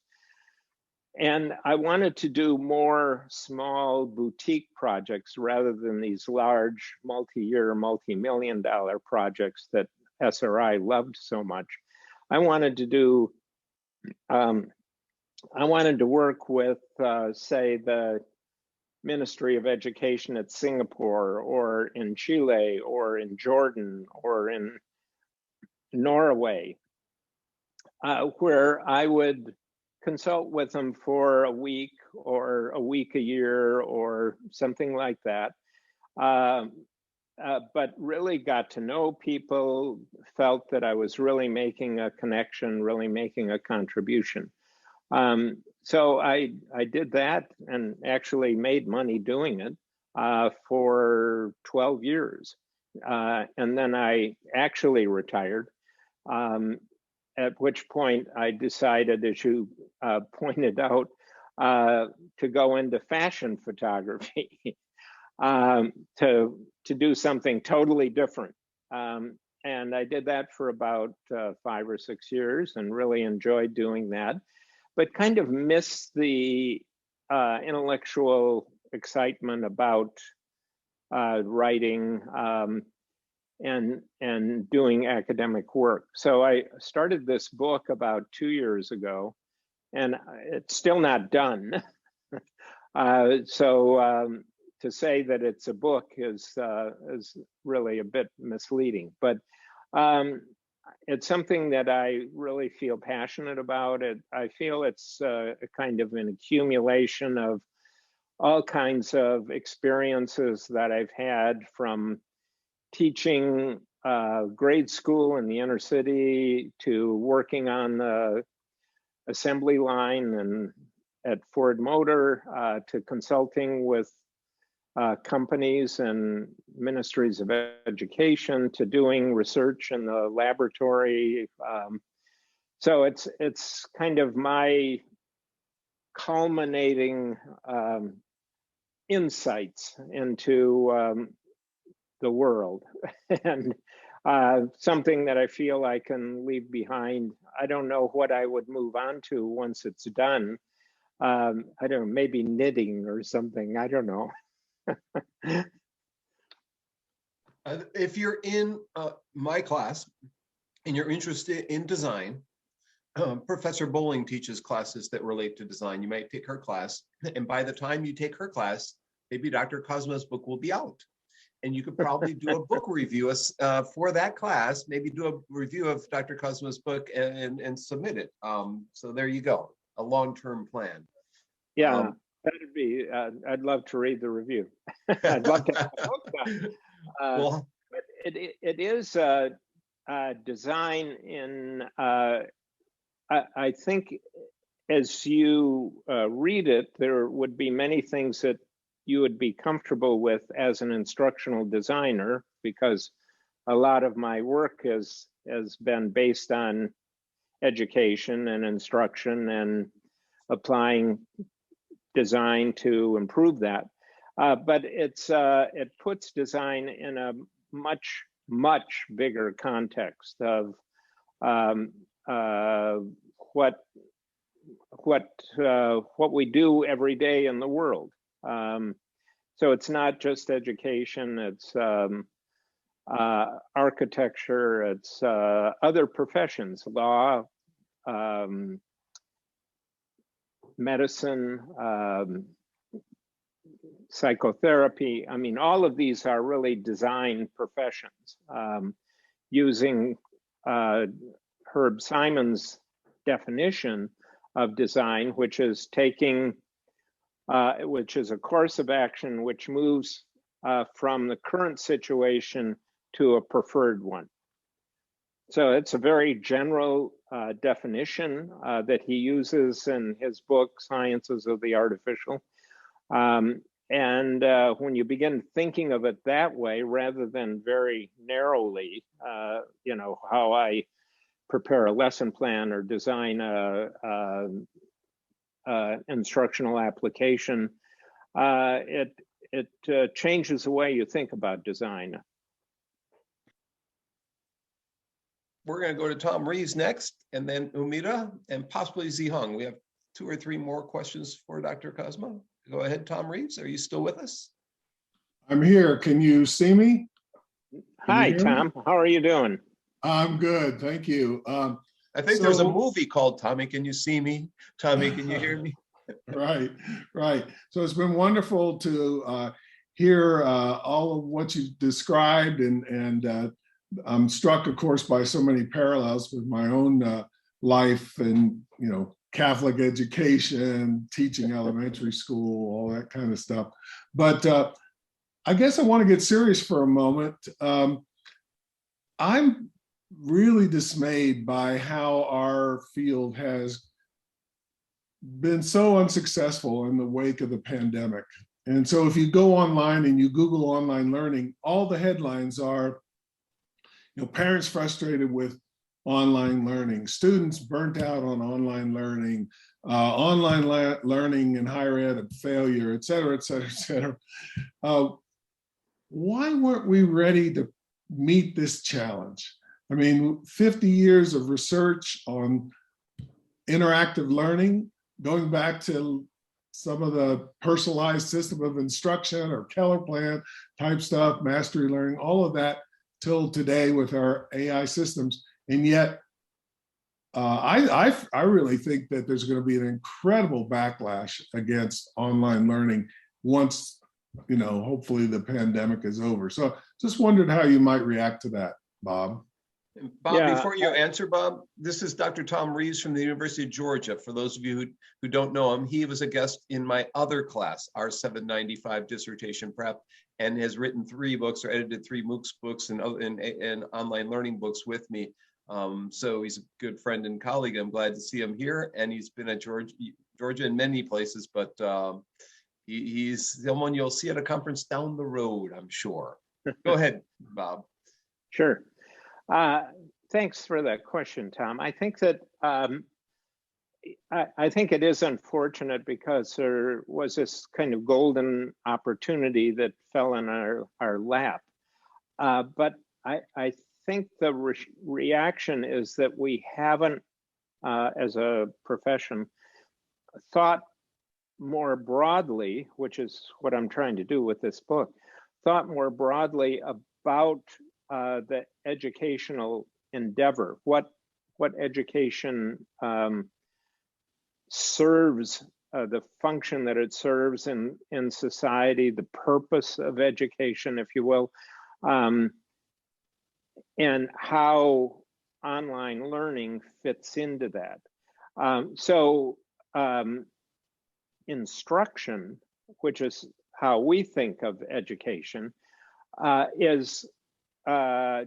And I wanted to do more small boutique projects rather than these large multi-year, multi-million-dollar projects that SRI loved so much. I wanted to do, I wanted to work with, say, the Ministry of Education at Singapore or in Chile or in Jordan or in Norway, where I would consult with them for a week or a week a year or something like that. But really got to know people, felt that I was really making a connection, really making a contribution. So I did that and actually made money doing it for 12 years. And then I actually retired. At which point I decided, as you pointed out, to go into fashion photography, to do something totally different. And I did that for about 5 or 6 years and really enjoyed doing that, but kind of missed the intellectual excitement about writing and doing academic work. So I started this book about 2 years ago, and it's still not done. To say that it's a book is really a bit misleading, but it's something that I really feel passionate about. I feel it's a kind of an accumulation of all kinds of experiences that I've had, from teaching grade school in the inner city to working on the assembly line and at Ford Motor, to consulting with companies and ministries of education, to doing research in the laboratory. So it's kind of my culminating insights into the world, and something that I feel I can leave behind. I don't know what I would move on to once it's done. I don't know, maybe knitting or something. I don't know. If you're in my class and you're interested in design, Professor Bowling teaches classes that relate to design. You might take her class, and by the time you take her class, maybe Dr. Kozma's book will be out. And you could probably do a book review for that class, maybe do a review of Dr. Kozma's book and submit it. So there you go, a long-term plan. Yeah, that'd be, I'd love to read the review. I'd love to have a book done. Well, but it is design in, I think as you read it, there would be many things that you would be comfortable with as an instructional designer, because a lot of my work has been based on education and instruction and applying design to improve that. But it puts design in a much, much bigger context of what we do every day in the world. So it's not just education, it's architecture, it's other professions, law, medicine, psychotherapy. I mean, all of these are really design professions. Using Herb Simon's definition of design, which is which is a course of action which moves from the current situation to a preferred one. So it's a very general definition that he uses in his book, Sciences of the Artificial. And when you begin thinking of it that way, rather than very narrowly, you know, how I prepare a lesson plan or design a instructional application, it changes the way you think about design. We're going to go to Tom Reeves next, and then Umira, and possibly Zihong. We have 2 or 3 more questions for Dr. Kozma. Go ahead, Tom Reeves. Are you still with us? I'm here. Can you see me? Hi, Tom. How are you doing? I'm good. Thank you. I think there's a movie called Tommy, Can You See Me? Tommy, Can You Hear Me? Right, right. So it's been wonderful to hear all of what you described, and I'm struck, of course, by so many parallels with my own life and, you know, Catholic education, teaching elementary school, all that kind of stuff. But I guess I want to get serious for a moment. I'm really dismayed by how our field has been so unsuccessful in the wake of the pandemic. And so if you go online and you Google online learning, all the headlines are, you know, parents frustrated with online learning, students burnt out on online learning, learning in higher ed of failure, et cetera, et cetera, et cetera. Why weren't we ready to meet this challenge? I mean, 50 years of research on interactive learning, going back to some of the personalized system of instruction or Keller plan type stuff, mastery learning, all of that till today with our AI systems. And yet, I really think that there's going to be an incredible backlash against online learning once, you know, hopefully the pandemic is over. So just wondered how you might react to that, Bob. Bob, Yeah, before you answer, Bob, this is Dr. Tom Reeves from the University of Georgia. For those of you who don't know him, he was a guest in my other class, R795 Dissertation Prep, and has written 3 books or edited 3 MOOCs books and online learning books with me. So he's a good friend and colleague. I'm glad to see him here, and he's been at Georgia in many places, but he's someone you'll see at a conference down the road, I'm sure. Go ahead, Bob. Sure. Thanks for that question, Tom. I think that I think it is unfortunate because there was this kind of golden opportunity that fell in our lap. But I think the reaction is that we haven't, as a profession, thought more broadly, which is what I'm trying to do with this book, thought more broadly about the educational endeavor, what education serves, the function that it serves in society, the purpose of education, if you will, and how online learning fits into that. So instruction, which is how we think of education, is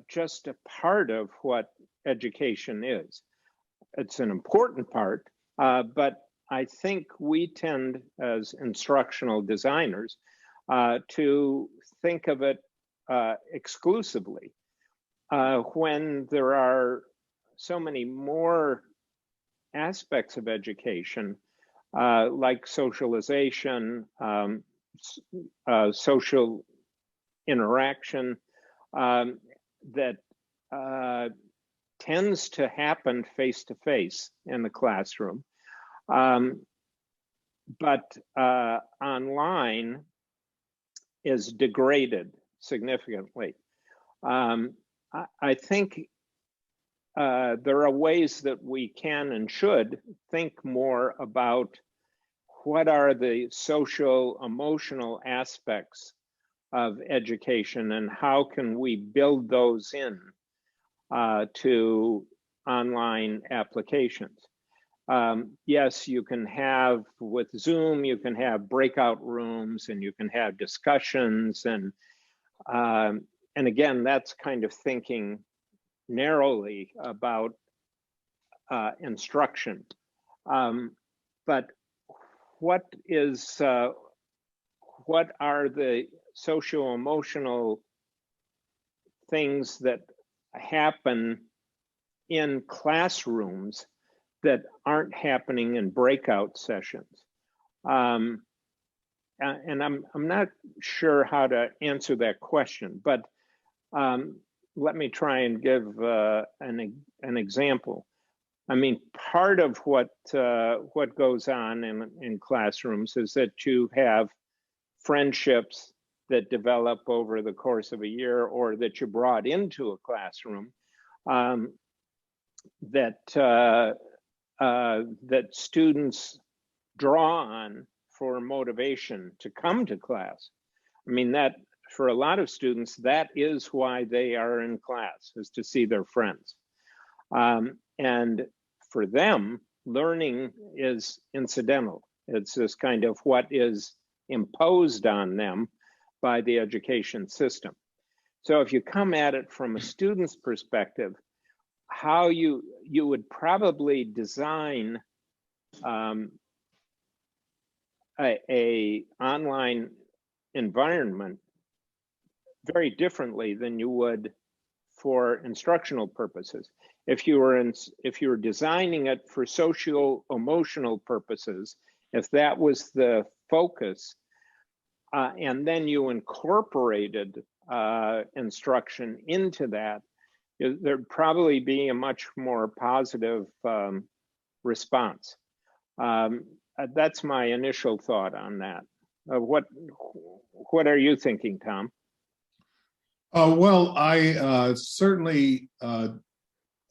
just a part of what education is. It's an important part, but I think we tend as instructional designers to think of it exclusively when there are so many more aspects of education, like socialization, social interaction, that tends to happen face-to-face in the classroom. But online is degraded significantly. I think there are ways that we can and should think more about what are the social, emotional aspects of education and how can we build those in to online applications. Yes, you can have, with Zoom, you can have breakout rooms and you can have discussions and again, that's kind of thinking narrowly about instruction. But what are the socio-emotional things that happen in classrooms that aren't happening in breakout sessions? And I'm not sure how to answer that question, but let me try and give an example. I mean, part of what goes on in classrooms is that you have friendships that develop over the course of a year, or that you brought into a classroom that students draw on for motivation to come to class. I mean, that for a lot of students, that is why they are in class, is to see their friends. And for them, learning is incidental. It's this kind of what is imposed on them by the education system. So if you come at it from a student's perspective, how you would probably design a online environment very differently than you would for instructional purposes. If you were designing it for socio-emotional purposes, if that was the focus, and then you incorporated instruction into that, there'd probably be a much more positive response. That's my initial thought on that. What are you thinking, Tom? Well, I certainly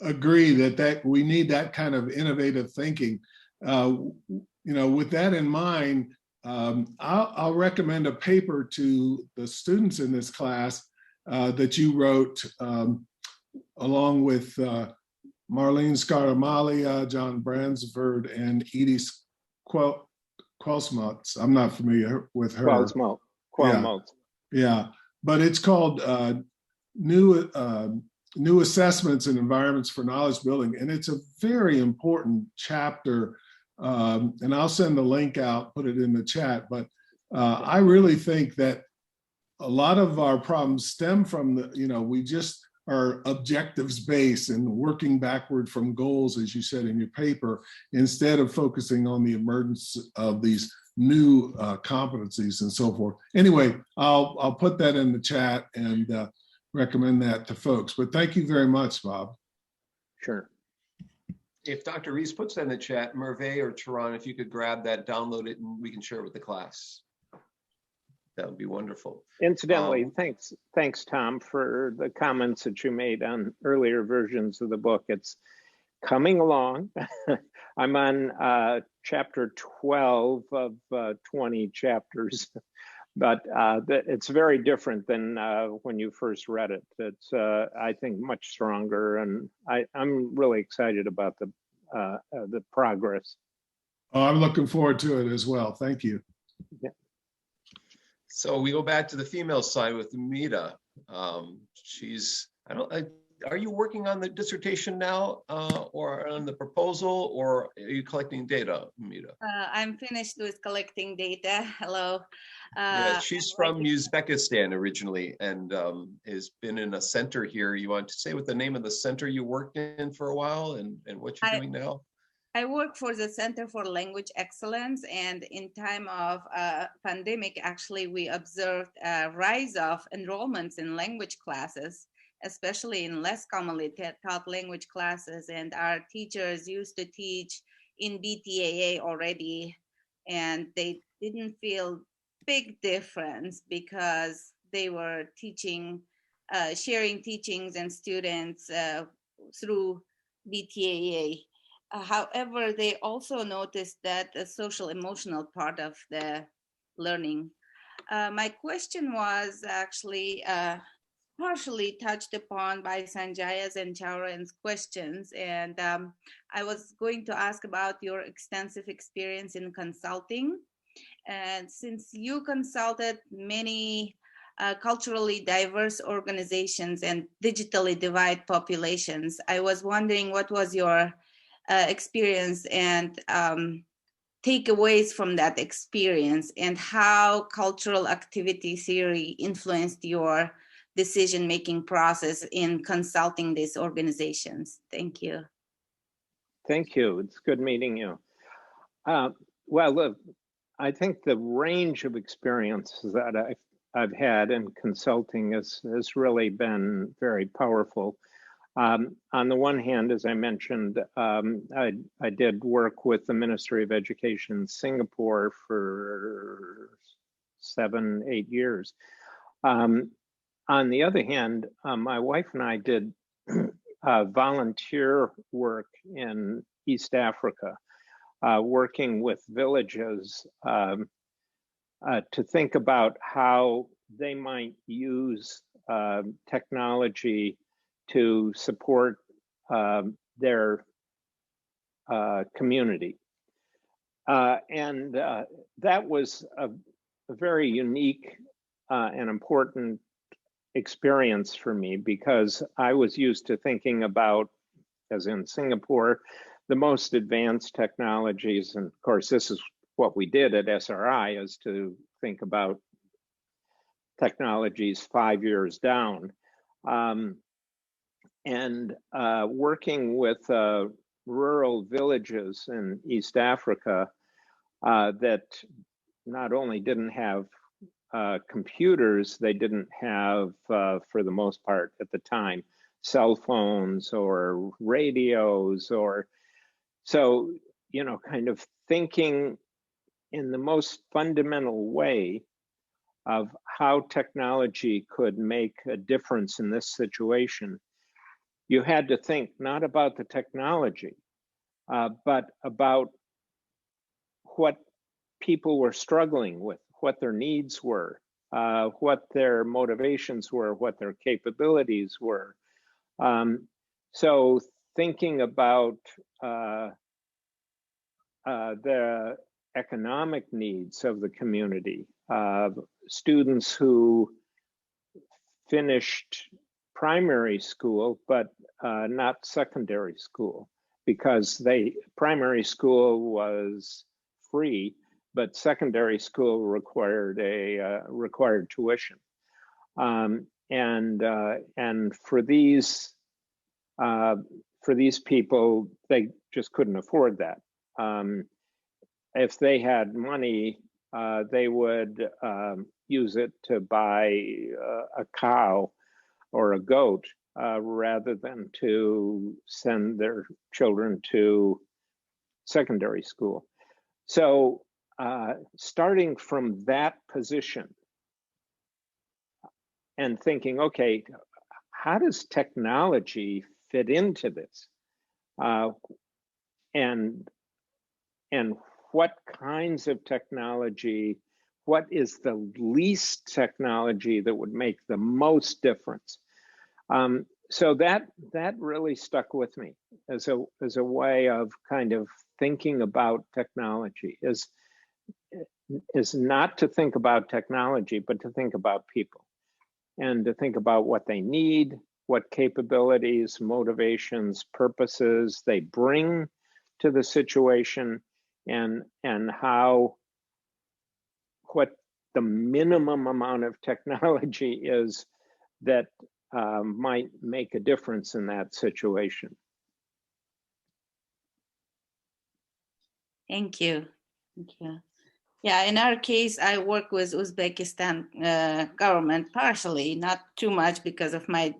agree that we need that kind of innovative thinking. With that in mind, I'll recommend a paper to the students in this class that you wrote along with Marlene Scaramalia, John Bransford, and Edie Kozma. I'm not familiar with her. Kozma. Yeah, but it's called New Assessments and Environments for Knowledge Building, and it's a very important chapter. And I'll send the link out, put it in the chat. But I really think that a lot of our problems stem from we just are objectives based and working backward from goals, as you said in your paper, instead of focusing on the emergence of these new competencies and so forth. Anyway, I'll put that in the chat and recommend that to folks. But thank you very much, Bob. Sure. If Dr. Reese puts that in the chat, Merve or Tehran, if you could grab that, download it, and we can share it with the class. That would be wonderful. Incidentally, thanks, Tom, for the comments that you made on earlier versions of the book. It's coming along. I'm on chapter 12 of 20 chapters, but it's very different than when you first read it. It's, I think, much stronger, and I'm really excited about the progress. Oh, I'm looking forward to it as well. Thank you. Yeah. So we go back to the female side with Mita. Are you working on the dissertation now or on the proposal, or are you collecting data, Mita? I'm finished with collecting data. Hello. Yeah, she's from Uzbekistan originally and has been in a center here. You want to say what the name of the center you worked in for a while and what you're doing now? I work for the Center for Language Excellence, and in time of pandemic, actually, we observed a rise of enrollments in language classes, especially in less commonly taught language classes. And our teachers used to teach in BTAA already, and they didn't feel big difference because they were teaching sharing teachings and students through BTAA. However, they also noticed that the social emotional part of the learning. My question was actually partially touched upon by Sanjaya's and Chauran's questions. And I was going to ask about your extensive experience in consulting. And since you consulted many culturally diverse organizations and digitally divided populations, I was wondering what was your experience and takeaways from that experience, and how cultural activity theory influenced your decision-making process in consulting these organizations. Thank you. Thank you. It's good meeting you. Well, look, I think the range of experiences that I've had in consulting has really been very powerful. On the one hand, as I mentioned, I did work with the Ministry of Education in Singapore for 7-8 years. On the other hand, my wife and I did volunteer work in East Africa, working with villages to think about how they might use technology to support their community. And that was a very unique and important experience for me, because I was used to thinking about, as in Singapore, the most advanced technologies. And of course, this is what we did at SRI, is to think about technologies 5 years down. And working with rural villages in East Africa that not only didn't have computers, they didn't have, for the most part at the time, cell phones or radios, or so, you know, kind of thinking in the most fundamental way of how technology could make a difference in this situation. You had to think not about the technology, but about what people were struggling with, what their needs were, what their motivations were, what their capabilities were. So thinking about the economic needs of the community, students who finished primary school, but not secondary school, because primary school was free, but secondary school required tuition. And for these people, they just couldn't afford that. If they had money, they would use it to buy a cow or a goat, rather than to send their children to secondary school. So starting from that position and thinking, okay, how does technology fit into this? And what kinds of technology, what is the least technology that would make the most difference? So that really stuck with me as a way of kind of thinking about technology, is not to think about technology, but to think about people, and to think about what they need, what capabilities, motivations, purposes they bring to the situation, and how, what the minimum amount of technology is that might make a difference in that situation. Thank you. Thank you. Yeah, in our case, I work with Uzbekistan government partially, not too much because of my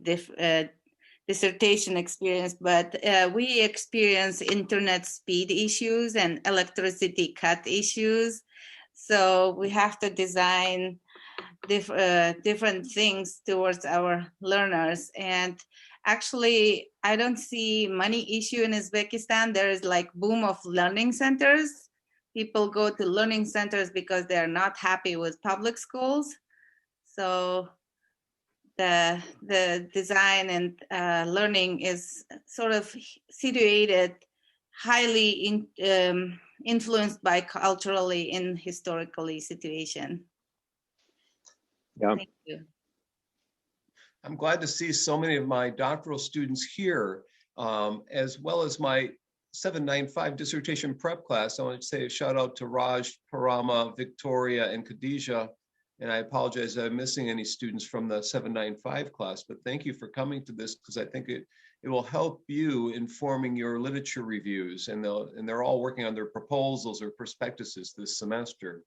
dissertation experience, but we experience internet speed issues and electricity cut issues. So we have to design different things towards our learners. And actually, I don't see money issue in Uzbekistan. There is like boom of learning centers. People go to learning centers because they're not happy with public schools. So the design and learning is sort of situated highly influenced by culturally and historically situation. Yeah. Thank you. I'm glad to see so many of my doctoral students here, as well as my 795 dissertation prep class. I want to say a shout out to Raj, Parama, Victoria, and Khadija. And I apologize if I'm missing any students from the 795 class, but thank you for coming to this, because I think it will help you informing your literature reviews, and they're all working on their proposals or prospectuses this semester.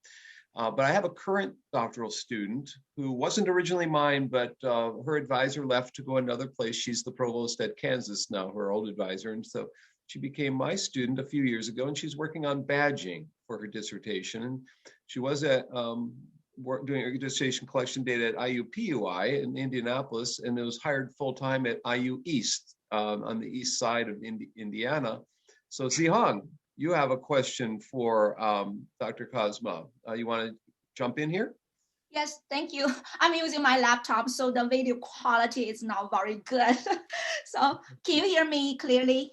But I have a current doctoral student who wasn't originally mine, but her advisor left to go another place. She's the provost at Kansas now, her old advisor. And so she became my student a few years ago, and she's working on badging for her dissertation. And she was at doing a dissertation collection data at IUPUI in Indianapolis, and it was hired full-time at IU East on the east side of Indiana. So Zihong, you have a question for Dr. Kozma. You want to jump in here? Yes, thank you. I'm using my laptop, so the video quality is not very good. So can you hear me clearly?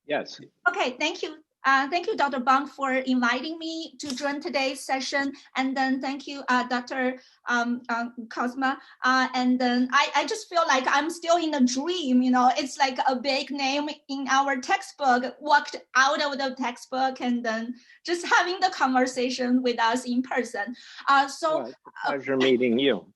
Yes. Okay, thank you. Thank you, Dr. Bonk, for inviting me to join today's session. And then thank you, Dr. Kozma. And then I just feel like I'm still in a dream, you know, it's like a big name in our textbook, walked out of the textbook, and then just having the conversation with us in person. Well, pleasure meeting you.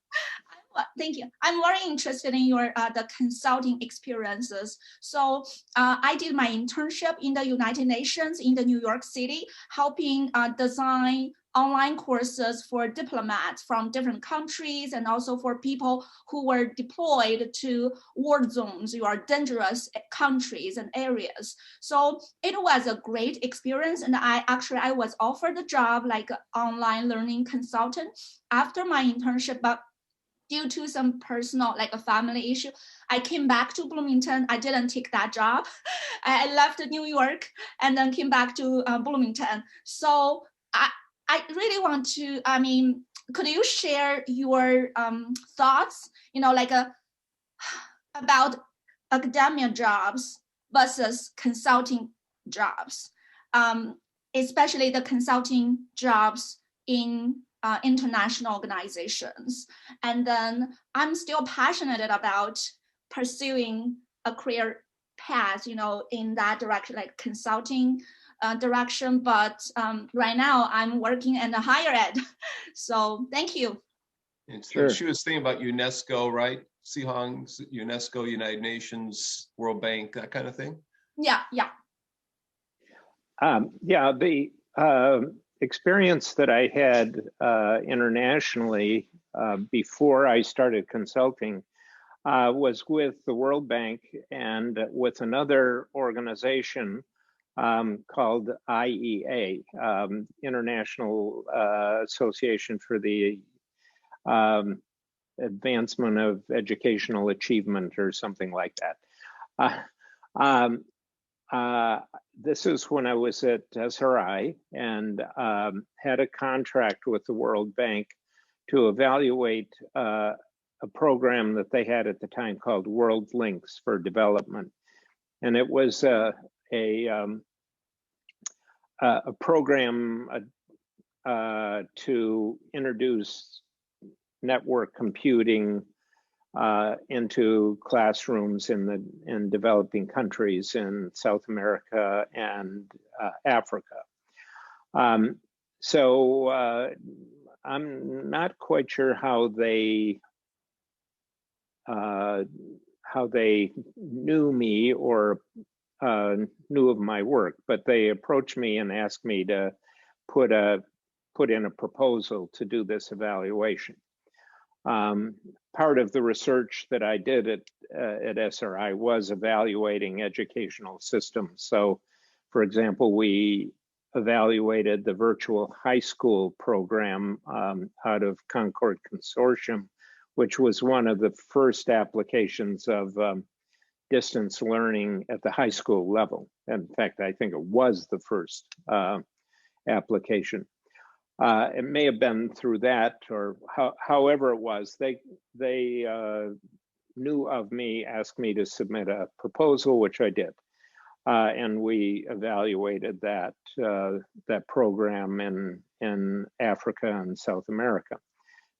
Thank you. I'm very interested in your the consulting experiences. So I did my internship in the United Nations in the New York City, helping design online courses for diplomats from different countries, and also for people who were deployed to war zones or dangerous countries and areas. So it was a great experience, and I was offered the job like an online learning consultant after my internship, but due to some personal, like a family issue, I came back to Bloomington. I didn't take that job. I left New York and then came back to Bloomington. So I really want to, I mean, could you share your thoughts, you know, like about academia jobs versus consulting jobs, especially the consulting jobs in international organizations. And then I'm still passionate about pursuing a career path, you know, in that direction, like consulting direction. But right now I'm working in the higher ed. So thank you. And so she was thinking about UNESCO, right? Zihong, UNESCO, United Nations, World Bank, that kind of thing? Yeah. The experience that I had internationally before I started consulting was with the World Bank and with another organization called IEA, International Association for the Advancement of Educational Achievement, or something like that. This is when I was at SRI and had a contract with the World Bank to evaluate a program that they had at the time called World Links for Development. And it was a program to introduce network computing into classrooms in developing countries in South America and Africa. So I'm not quite sure how they knew me or knew of my work, but they approached me and asked me to put in a proposal to do this evaluation. Part of the research that I did at SRI was evaluating educational systems. So, for example, we evaluated the virtual high school program out of Concord Consortium, which was one of the first applications of distance learning at the high school level. In fact, I think it was the first application. It may have been through that, or however it was. They knew of me, asked me to submit a proposal, which I did, and we evaluated that program in Africa and South America.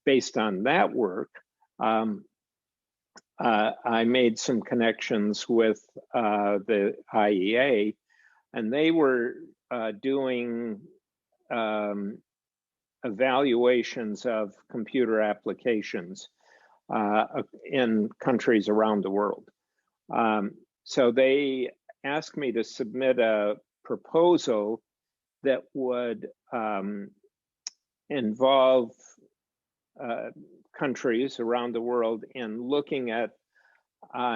Based on that work, I made some connections with the IEA, and they were doing evaluations of computer applications in countries around the world. So they asked me to submit a proposal that would involve countries around the world in looking at,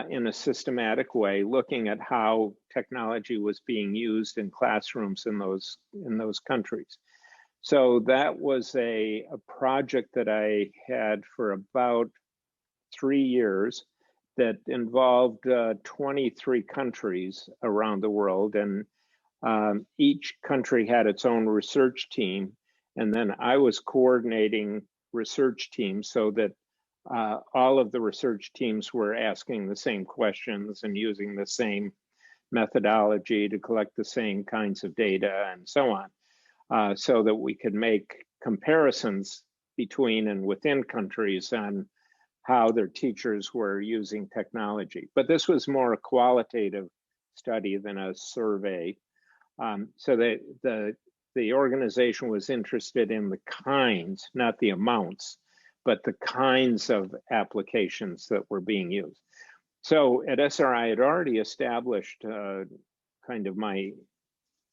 in a systematic way, looking at how technology was being used in classrooms in those countries. So that was a project that I had for about 3 years that involved 23 countries around the world, and each country had its own research team, and then I was coordinating research teams so that all of the research teams were asking the same questions and using the same methodology to collect the same kinds of data and so on, so that we could make comparisons between and within countries on how their teachers were using technology. But this was more a qualitative study than a survey. So the organization was interested in the kinds, not the amounts, but the kinds of applications that were being used. So at SRI, I had already established kind of my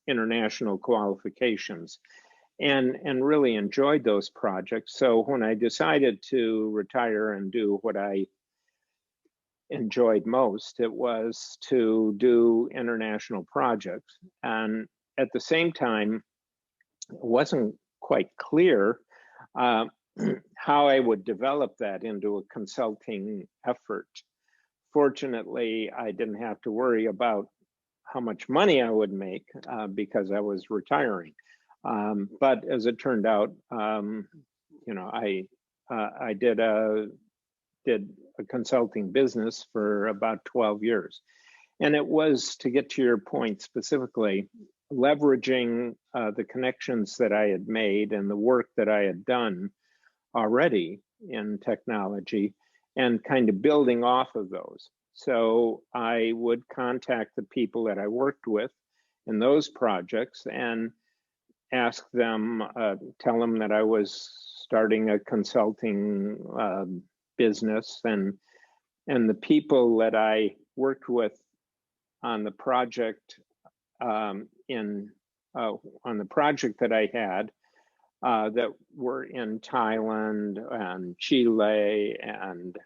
international qualifications and really enjoyed those projects. So when I decided to retire and do what I enjoyed most, it was to do international projects. And at the same time, it wasn't quite clear how I would develop that into a consulting effort. Fortunately, I didn't have to worry about how much money I would make because I was retiring. But as it turned out, you know, I did a consulting business for about 12 years. And it was, to get to your point specifically, leveraging the connections that I had made and the work that I had done already in technology and kind of building off of those. So I would contact the people that I worked with in those projects and ask them, tell them that I was starting a consulting business, and the people that I worked with on the project on the project that I had that were in Thailand and Chile and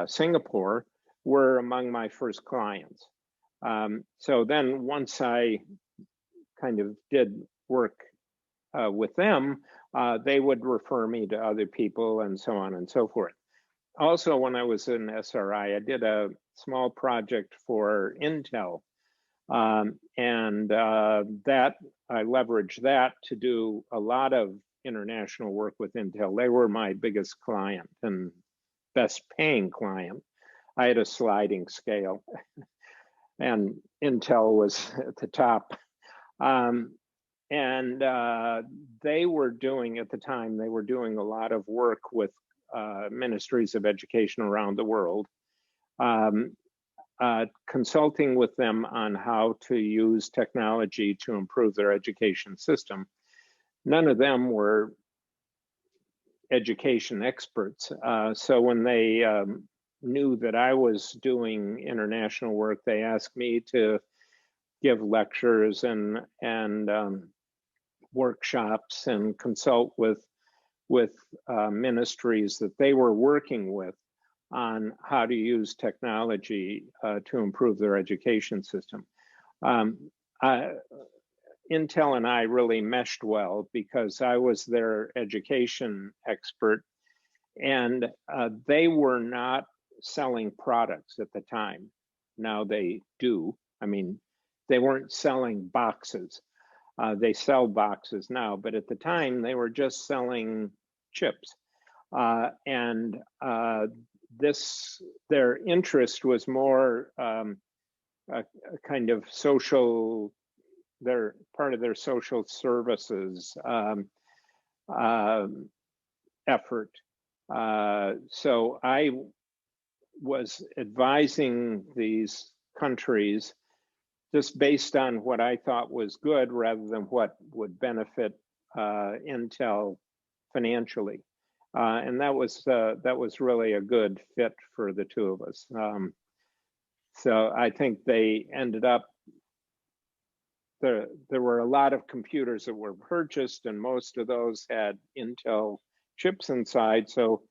Singapore were among my first clients. So then once I kind of did work with them, they would refer me to other people and so on and so forth. Also, when I was in SRI, I did a small project for Intel, and that I leveraged that to do a lot of international work with Intel. They were my biggest client and best paying client. I had a sliding scale, and Intel was at the top. And they were doing, at the time, they were doing a lot of work with ministries of education around the world, consulting with them on how to use technology to improve their education system. None of them were education experts. So when they knew that I was doing international work, they asked me to give lectures and workshops and consult with ministries that they were working with on how to use technology to improve their education system. Intel and I really meshed well because I was their education expert, and they were not selling products at the time. Now they do. I mean, they weren't selling boxes. They sell boxes now, but at the time they were just selling chips. And their interest was more a kind of social, they're part of their social services effort. So I was advising these countries just based on what I thought was good rather than what would benefit Intel financially. And that was really a good fit for the two of us. So I think they ended up, there were a lot of computers that were purchased, and most of those had Intel chips inside, so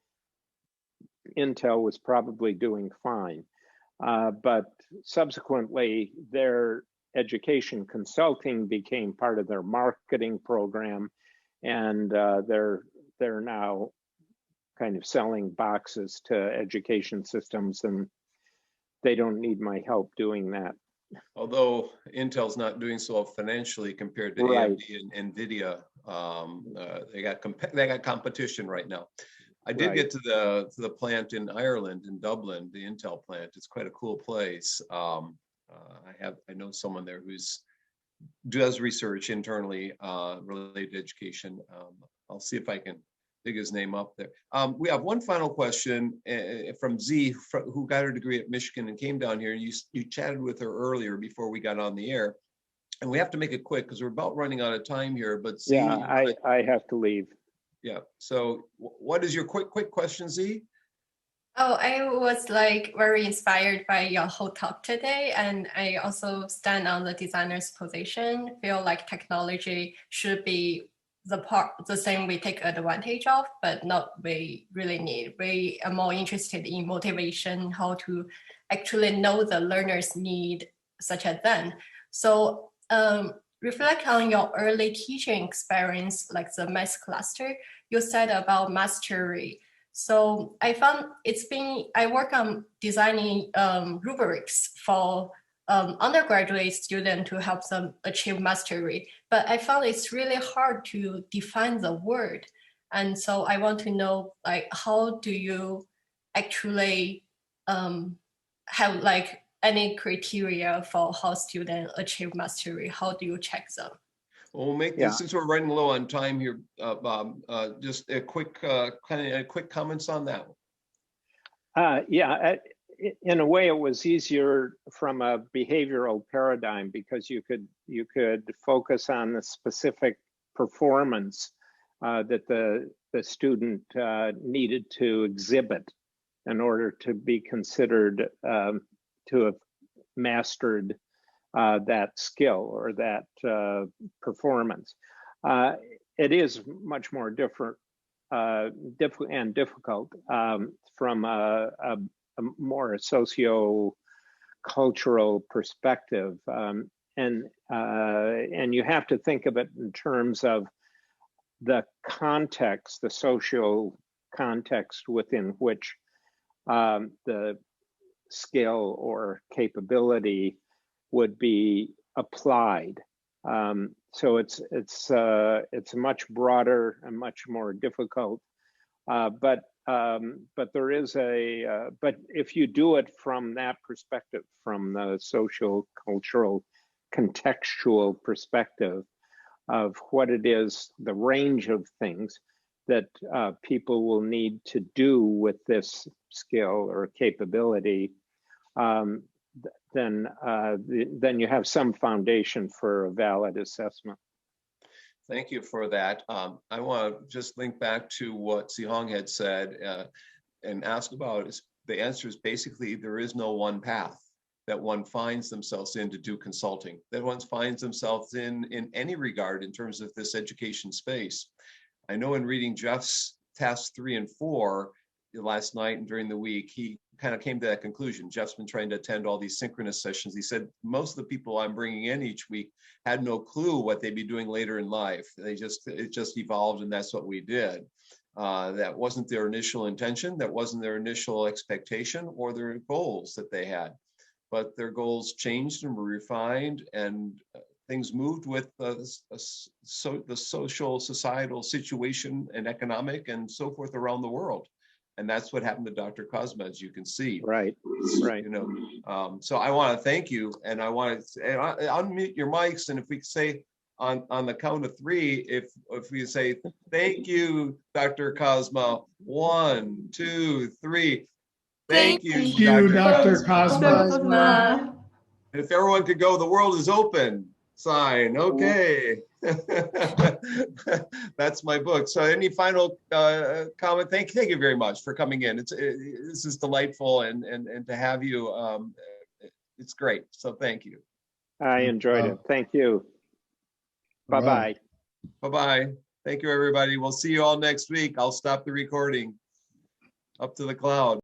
Intel was probably doing fine. But subsequently, their education consulting became part of their marketing program, and they're now kind of selling boxes to education systems, and they don't need my help doing that. Although Intel's not doing so well financially compared to Right. AMD and NVIDIA, they got competition right now. I did get to the plant in Ireland, in Dublin, the Intel plant. It's quite a cool place. I know someone there does research internally related to education. I'll see if I can dig his name up there. We have one final question from Z, who got her degree at Michigan and came down here. You chatted with her earlier before we got on the air, and we have to make it quick because we're about running out of time here. But Z, yeah, I have to leave. Yeah. So, what is your quick question, Z? Oh, I was very inspired by your whole talk today, and I also stand on the designer's position. Feel like technology should be the thing we take advantage of, but not we really need. We are more interested in motivation, how to actually know the learner's need, such as then. So reflect on your early teaching experience, like the math cluster. You said about mastery. So I found I work on designing rubrics for undergraduate students to help them achieve mastery. But I found it's really hard to define the word. And so I want to know, how do you actually have any criteria for how students achieve mastery? How do you check them? Well, we'll make this, since we're running low on time here, Bob, just a quick quick comments on that. In a way, it was easier from a behavioral paradigm because you could focus on the specific performance that the student needed to exhibit in order to be considered to have mastered that skill or that performance. It is much more difficult from a more socio-cultural perspective, and you have to think of it in terms of the context, the social context within which the skill or capability would be applied. So it's much broader and much more difficult. But there is but if you do it from that perspective, from the social, cultural, contextual perspective of what it is, the range of things that people will need to do with this skill or capability, then you have some foundation for a valid assessment. Thank you for that. I want to just link back to what Sihong had said and ask about. The answer is basically there is no one path that one finds themselves in to do consulting, that one finds themselves in any regard in terms of this education space. I know in reading Jeff's tasks 3 and 4, last night and during the week, he kind of came to that conclusion. Jeff's been trying to attend all these synchronous sessions. He said, most of the people I'm bringing in each week had no clue what they'd be doing later in life. It just evolved, and that's what we did. That wasn't their initial intention. That wasn't their initial expectation or their goals that they had. But their goals changed and were refined, and things moved with the social, societal situation and economic and so forth around the world. And that's what happened to Dr. Kozma, as you can see. Right. You know, so I want to thank you, and I want to unmute your mics, and if we could say on the count of three, if we say thank you, Dr. Kozma, 1, 2, 3. Thank you, Dr. Kozma. If everyone could go, the world is open sign. Okay. That's my book. So any final comment? Thank you very much for coming in. This is delightful, and to have you, it's great. So thank you. I enjoyed it. Thank you. Bye-bye. Bye-bye. Thank you, everybody. We'll see you all next week. I'll stop the recording. Up to the cloud.